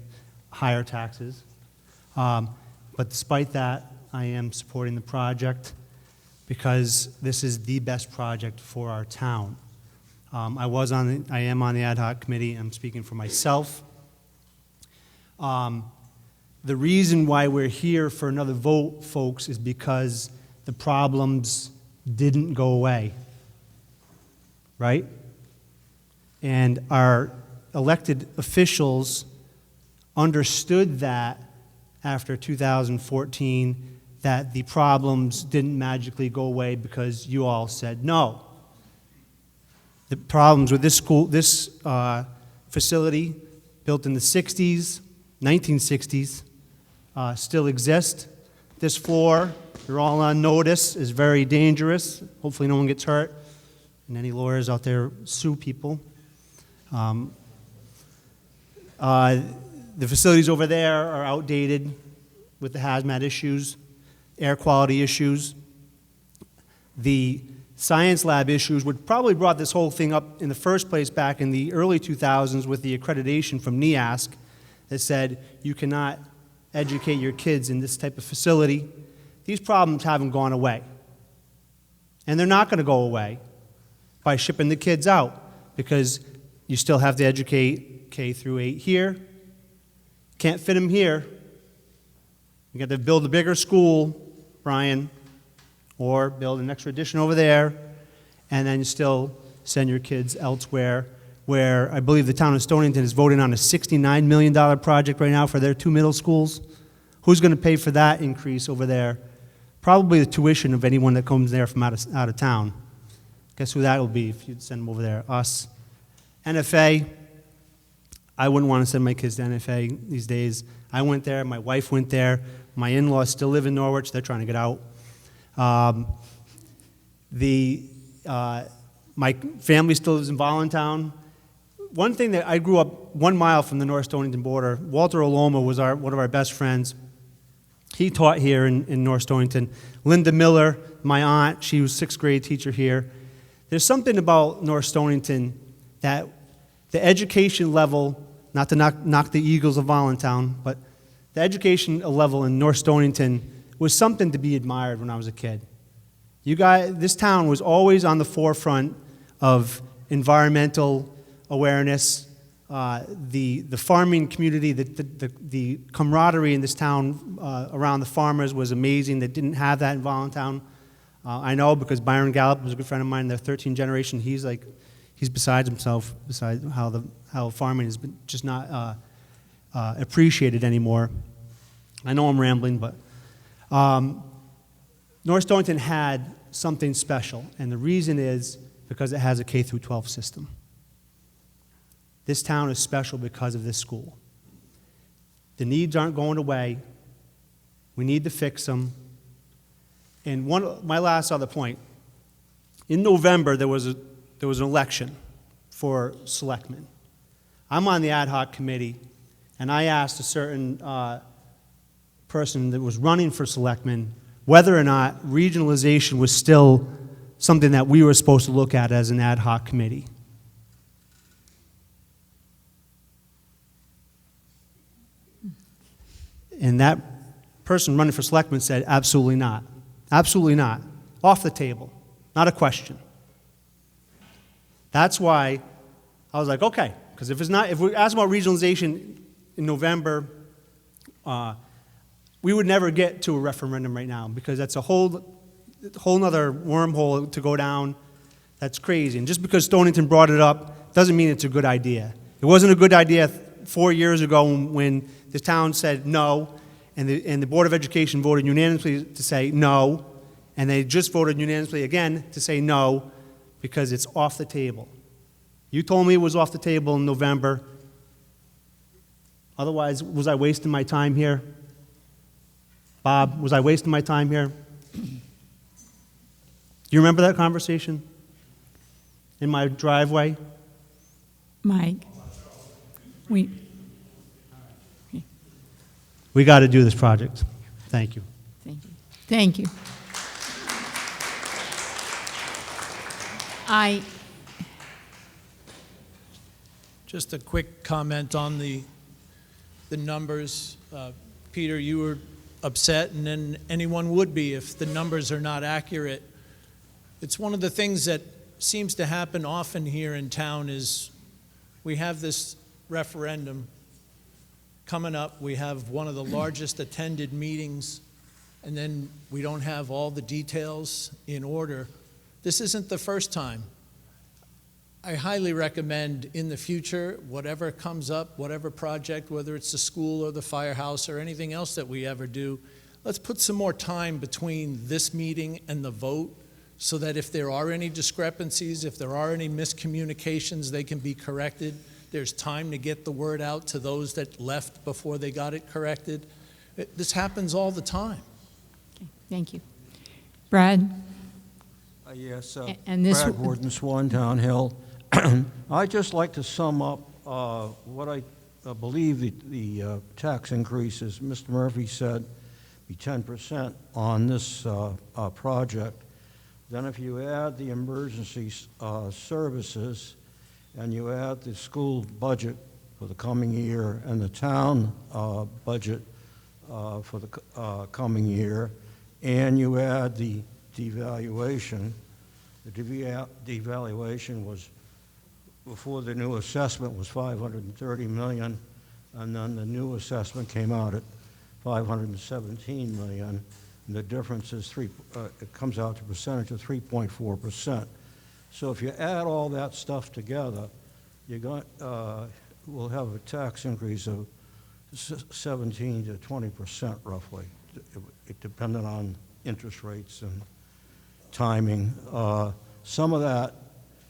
higher taxes. But despite that, I am supporting the project because this is the best project for our town. I am on the ad hoc committee. I'm speaking for myself. The reason why we're here for another vote, folks, is because the problems didn't go away, right? And our elected officials understood that after 2014, that the problems didn't magically go away because you all said no. The problems with this school, this facility, built in the 60s, 1960s, still exist. This floor, you're all on notice, is very dangerous. Hopefully no one gets hurt. And any lawyers out there sue people. The facilities over there are outdated with the hazmat issues, air quality issues. The science lab issues would probably brought this whole thing up in the first place back in the early 2000s with the accreditation from NEASC that said you cannot educate your kids in this type of facility. These problems haven't gone away. And they're not going to go away by shipping the kids out because you still have to educate K through 8 here. Can't fit them here. You got to build a bigger school, Brian, or build an extra addition over there, and then you still send your kids elsewhere, where I believe the town of Stonington is voting on a $69 million project right now for their 2 middle schools. Who's going to pay for that increase over there? Probably the tuition of anyone that comes there from out of town. Guess who that will be if you send them over there? Us. NFA, I wouldn't want to send my kids to NFA these days. I went there, my wife went there, my in-laws still live in Norwich, they're trying to get out. My family still lives in Voluntown. One thing that I grew up 1 mile from the North Stonington border. Walter Oloma was one of our best friends. He taught here in North Stonington. Linda Miller, my aunt, she was 6th grade teacher here. There's something about North Stonington that the education level, not to knock the Eagles of Voluntown, but the education level in North Stonington was something to be admired when I was a kid. You guys, this town was always on the forefront of environmental awareness. The farming community, the camaraderie in this town around the farmers was amazing. They didn't have that in Voluntown. I know because Byron Gallup was a good friend of mine in the 13th generation. He's besides himself, besides how farming has been just not appreciated anymore. I know I'm rambling, but North Stonington had something special, and the reason is because it has a K through 12 system. This town is special because of this school. The needs aren't going away. We need to fix them. And my last other point, in November there was an election for selectmen. I'm on the ad hoc committee, and I asked a certain person that was running for selectman whether or not regionalization was still something that we were supposed to look at as an ad hoc committee. And that person running for selectman said, absolutely not. Absolutely not. Off the table. Not a question. That's why I was like, okay, because if we're asking about regionalization in November, we would never get to a referendum right now because that's a whole nother wormhole to go down. That's crazy. And just because Stonington brought it up doesn't mean it's a good idea. It wasn't a good idea 4 years ago when the town said no, and the Board of Education voted unanimously to say no, and they just voted unanimously again to say no because it's off the table. You told me it was off the table in November. Otherwise, was I wasting my time here? Bob, was I wasting my time here? Do you remember that conversation in my driveway? Mike, we got to do this project. Thank you. Thank you. Thank you. Just a quick comment on the numbers. Peter, you were upset, and then anyone would be if the numbers are not accurate. It's one of the things that seems to happen often here in town is we have this referendum coming up. We have one of the largest attended meetings, and then we don't have all the details in order. This isn't the first time. I highly recommend in the future, whatever comes up, whatever project, whether it's the school or the firehouse or anything else that we ever do, let's put some more time between this meeting and the vote so that if there are any discrepancies, if there are any miscommunications, they can be corrected. There's time to get the word out to those that left before they got it corrected. This happens all the time. Okay, thank you. Brad? Yes, and this Brad Warden, Swantown Hill. I'd just like to sum up what I believe the tax increases. Mr. Murphy said be 10% on this project. Then if you add the emergency services and you add the school budget for the coming year and the town budget for the coming year, and you add the devaluation, the devaluation was, before the new assessment was $530 million, and then the new assessment came out at $517 million. And the difference is it comes out to a percentage of 3.4%. So if you add all that stuff together, we'll have a tax increase of 17 to 20% roughly, depending on interest rates and timing. Some of that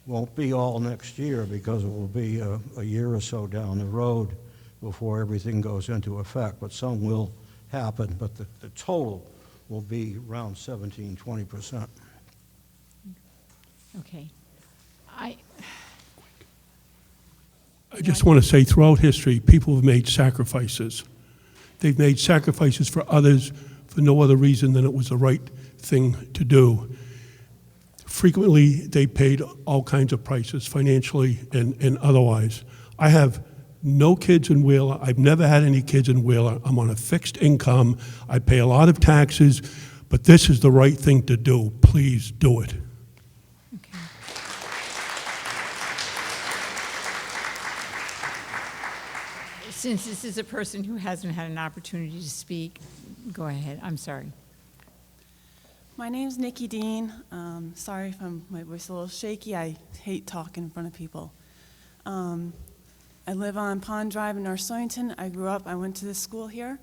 won't be all next year because it will be a year or so down the road before everything goes into effect, but some will happen, but the total will be around 17, 20%. Okay. I just want to say throughout history, people have made sacrifices. They've made sacrifices for others for no other reason than it was the right thing to do. Frequently, they paid all kinds of prices, financially and otherwise. I have no kids in Wheeler. I've never had any kids in Wheeler. I'm on a fixed income. I pay a lot of taxes, but this is the right thing to do. Please do it. Okay. Since this is a person who hasn't had an opportunity to speak, go ahead. I'm sorry. My name's Nikki Dean. Sorry if my voice is a little shaky. I hate talking in front of people. I live on Pond Drive in North Stonington. I grew up, I went to this school here.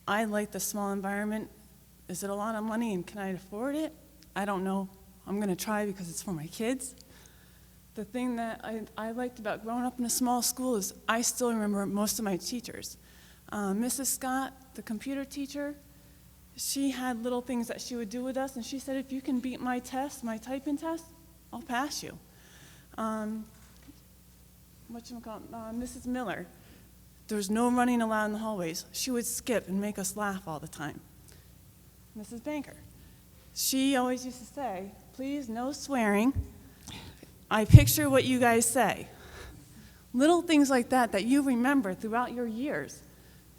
I like the small environment. Is it a lot of money and can I afford it? I don't know. I'm gonna try because it's for my kids. The thing that I liked about growing up in a small school is I still remember most of my teachers. Mrs. Scott, the computer teacher, she had little things that she would do with us, and she said, if you can beat my test, my typing test, I'll pass you. Mrs. Miller, there was no running allowed in the hallways. She would skip and make us laugh all the time. Mrs. Banker, she always used to say, please, no swearing. I picture what you guys say. Little things like that that you remember throughout your years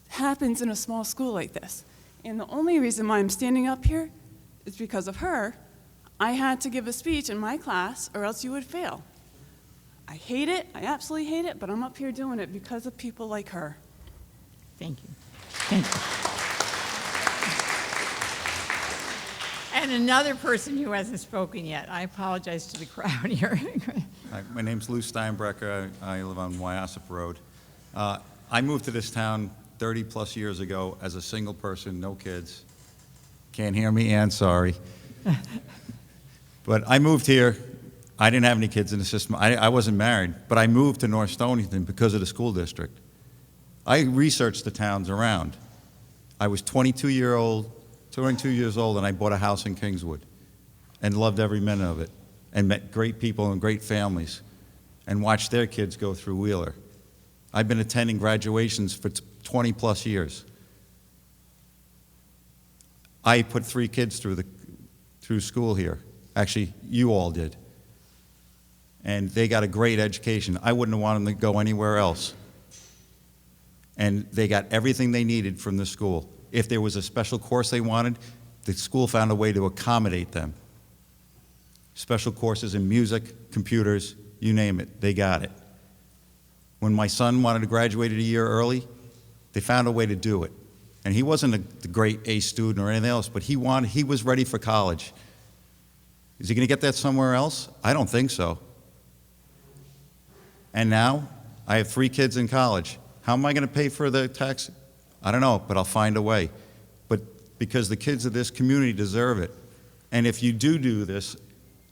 happens in a small school like this. And the only reason why I'm standing up here is because of her. I had to give a speech in my class or else you would fail. I hate it, I absolutely hate it, but I'm up here doing it because of people like her. Thank you. Thank you. And another person who hasn't spoken yet. I apologize to the crowd here. Hi, my name's Lou Steinbrecher. I live on Wyosip Road. I moved to this town 30-plus years ago as a single person, no kids. Can't hear me, and sorry. But I moved here. I didn't have any kids in the system. I wasn't married, but I moved to North Stonington because of the school district. I researched the towns around. I was 22 years old, and I bought a house in Kingswood and loved every minute of it and met great people and great families and watched their kids go through Wheeler. I've been attending graduations for 20-plus years. I put 3 kids through school here. Actually, you all did. And they got a great education. I wouldn't have wanted them to go anywhere else. And they got everything they needed from the school. If there was a special course they wanted, the school found a way to accommodate them. Special courses in music, computers, you name it, they got it. When my son wanted to graduate a year early, they found a way to do it. And he wasn't a great A student or anything else, but he was ready for college. Is he going to get that somewhere else? I don't think so. And now, I have 3 kids in college. How am I going to pay for the tax? I don't know, but I'll find a way. But because the kids of this community deserve it. And if you do this,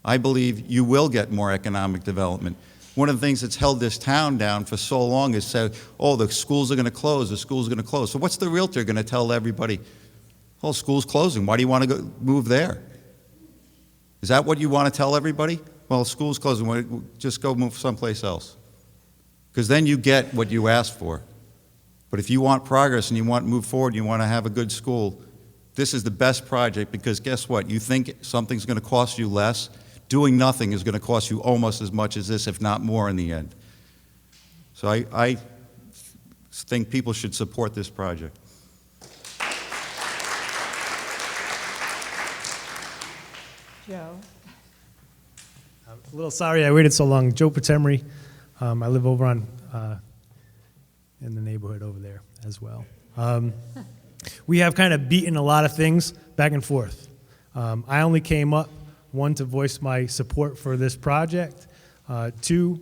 I believe you will get more economic development. One of the things that's held this town down for so long is said, oh, the schools are going to close, the schools are going to close. So what's the realtor going to tell everybody? Oh, school's closing. Why do you want to go move there? Is that what you want to tell everybody? Well, school's closing. Just go move someplace else. Because then you get what you asked for. But if you want progress and you want to move forward, you want to have a good school, this is the best project because guess what? You think something's going to cost you less. Doing nothing is going to cost you almost as much as this, if not more in the end. So I think people should support this project. Joe. I'm a little sorry I waited so long. Joe Patemry. I live over on in the neighborhood over there as well. We have kind of beaten a lot of things back and forth. I only came up, 1, to voice my support for this project, 2,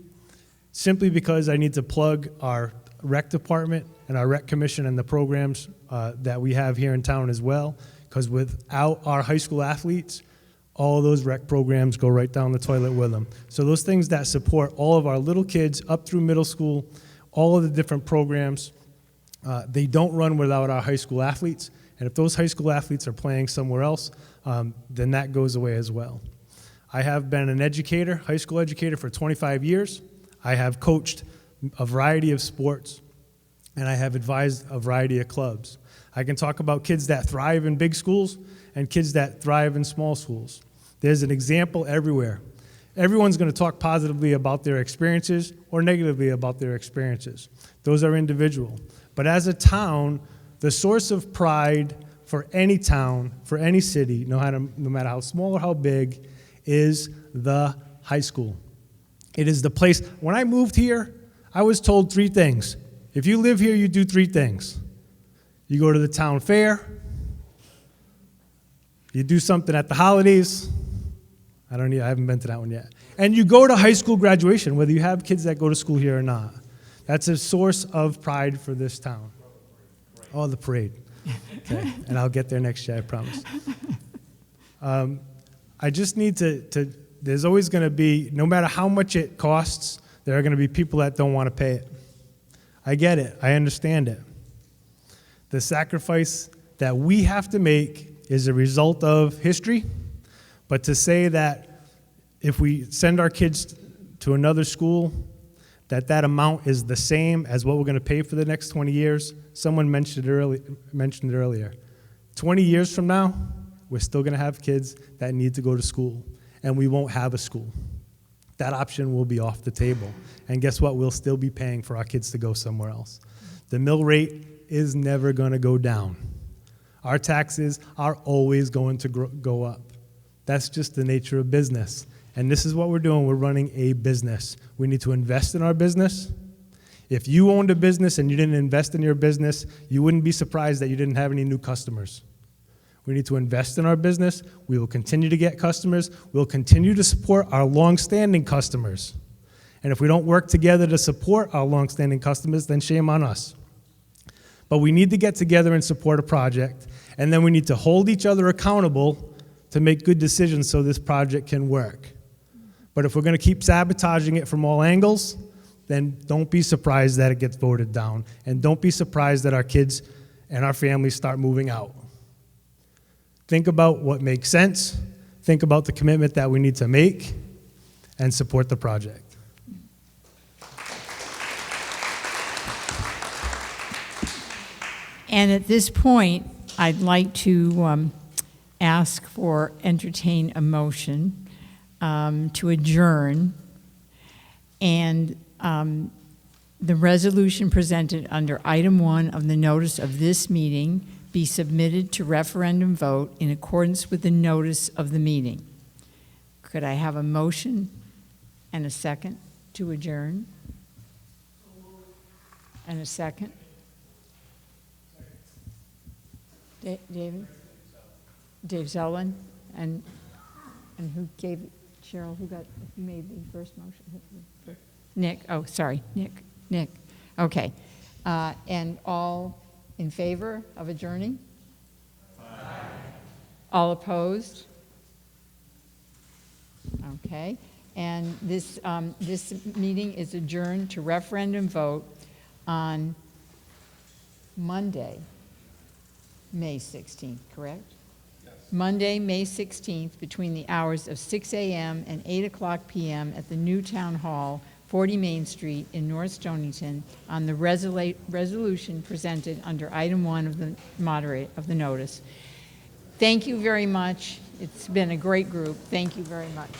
simply because I need to plug our rec department and our rec commission and the programs that we have here in town as well, because without our high school athletes, all of those rec programs go right down the toilet with them. So those things that support all of our little kids up through middle school, all of the different programs, they don't run without our high school athletes. And if those high school athletes are playing somewhere else, then that goes away as well. I have been an educator, high school educator, for 25 years. I have coached a variety of sports, and I have advised a variety of clubs. I can talk about kids that thrive in big schools and kids that thrive in small schools. There's an example everywhere. Everyone's going to talk positively about their experiences or negatively about their experiences. Those are individual. But as a town, the source of pride for any town, for any city, no matter how small or how big, is the high school. It is the place. When I moved here, I was told 3 things. If you live here, you do 3 things. You go to the town fair, you do something at the holidays. I haven't been to that one yet. And you go to high school graduation, whether you have kids that go to school here or not. That's a source of pride for this town. Oh, the parade. Okay. And I'll get there next year, I promise. I just need to there's always going to be, no matter how much it costs, there are going to be people that don't want to pay it. I get it. I understand it. The sacrifice that we have to make is a result of history, but to say that if we send our kids to another school, that amount is the same as what we're going to pay for the next 20 years, someone mentioned it earlier. 20 years from now, we're still going to have kids that need to go to school, and we won't have a school. That option will be off the table. And guess what? We'll still be paying for our kids to go somewhere else. The mill rate is never going to go down. Our taxes are always going to go up. That's just the nature of business. And this is what we're doing. We're running a business. We need to invest in our business. If you owned a business and you didn't invest in your business, you wouldn't be surprised that you didn't have any new customers. We need to invest in our business. We will continue to get customers. We'll continue to support our long-standing customers. And if we don't work together to support our long-standing customers, then shame on us. But we need to get together and support a project, and then we need to hold each other accountable to make good decisions so this project can work. But if we're going to keep sabotaging it from all angles, then don't be surprised that it gets voted down, and don't be surprised that our kids and our families start moving out. Think about what makes sense, think about the commitment that we need to make, and support the project. And at this point, I'd like to entertain a motion to adjourn, and the resolution presented under item 1 of the notice of this meeting be submitted to referendum vote in accordance with the notice of the meeting. Could I have a motion and a second to adjourn? And a second? David? Dave Zellin? And who gave it? Cheryl, who made the first motion? Nick, oh, sorry, Nick. Okay. And all in favor of adjourning? Aye. All opposed? Okay. And this meeting is adjourned to referendum vote on Monday, May 16th, correct? Yes. Monday, May 16th, between the hours of 6 a.m. and 8 o'clock p.m. at the new Town Hall, 40 Main Street in North Stonington, on the resolution presented under item 1 of the notice. Thank you very much. It's been a great group. Thank you very much.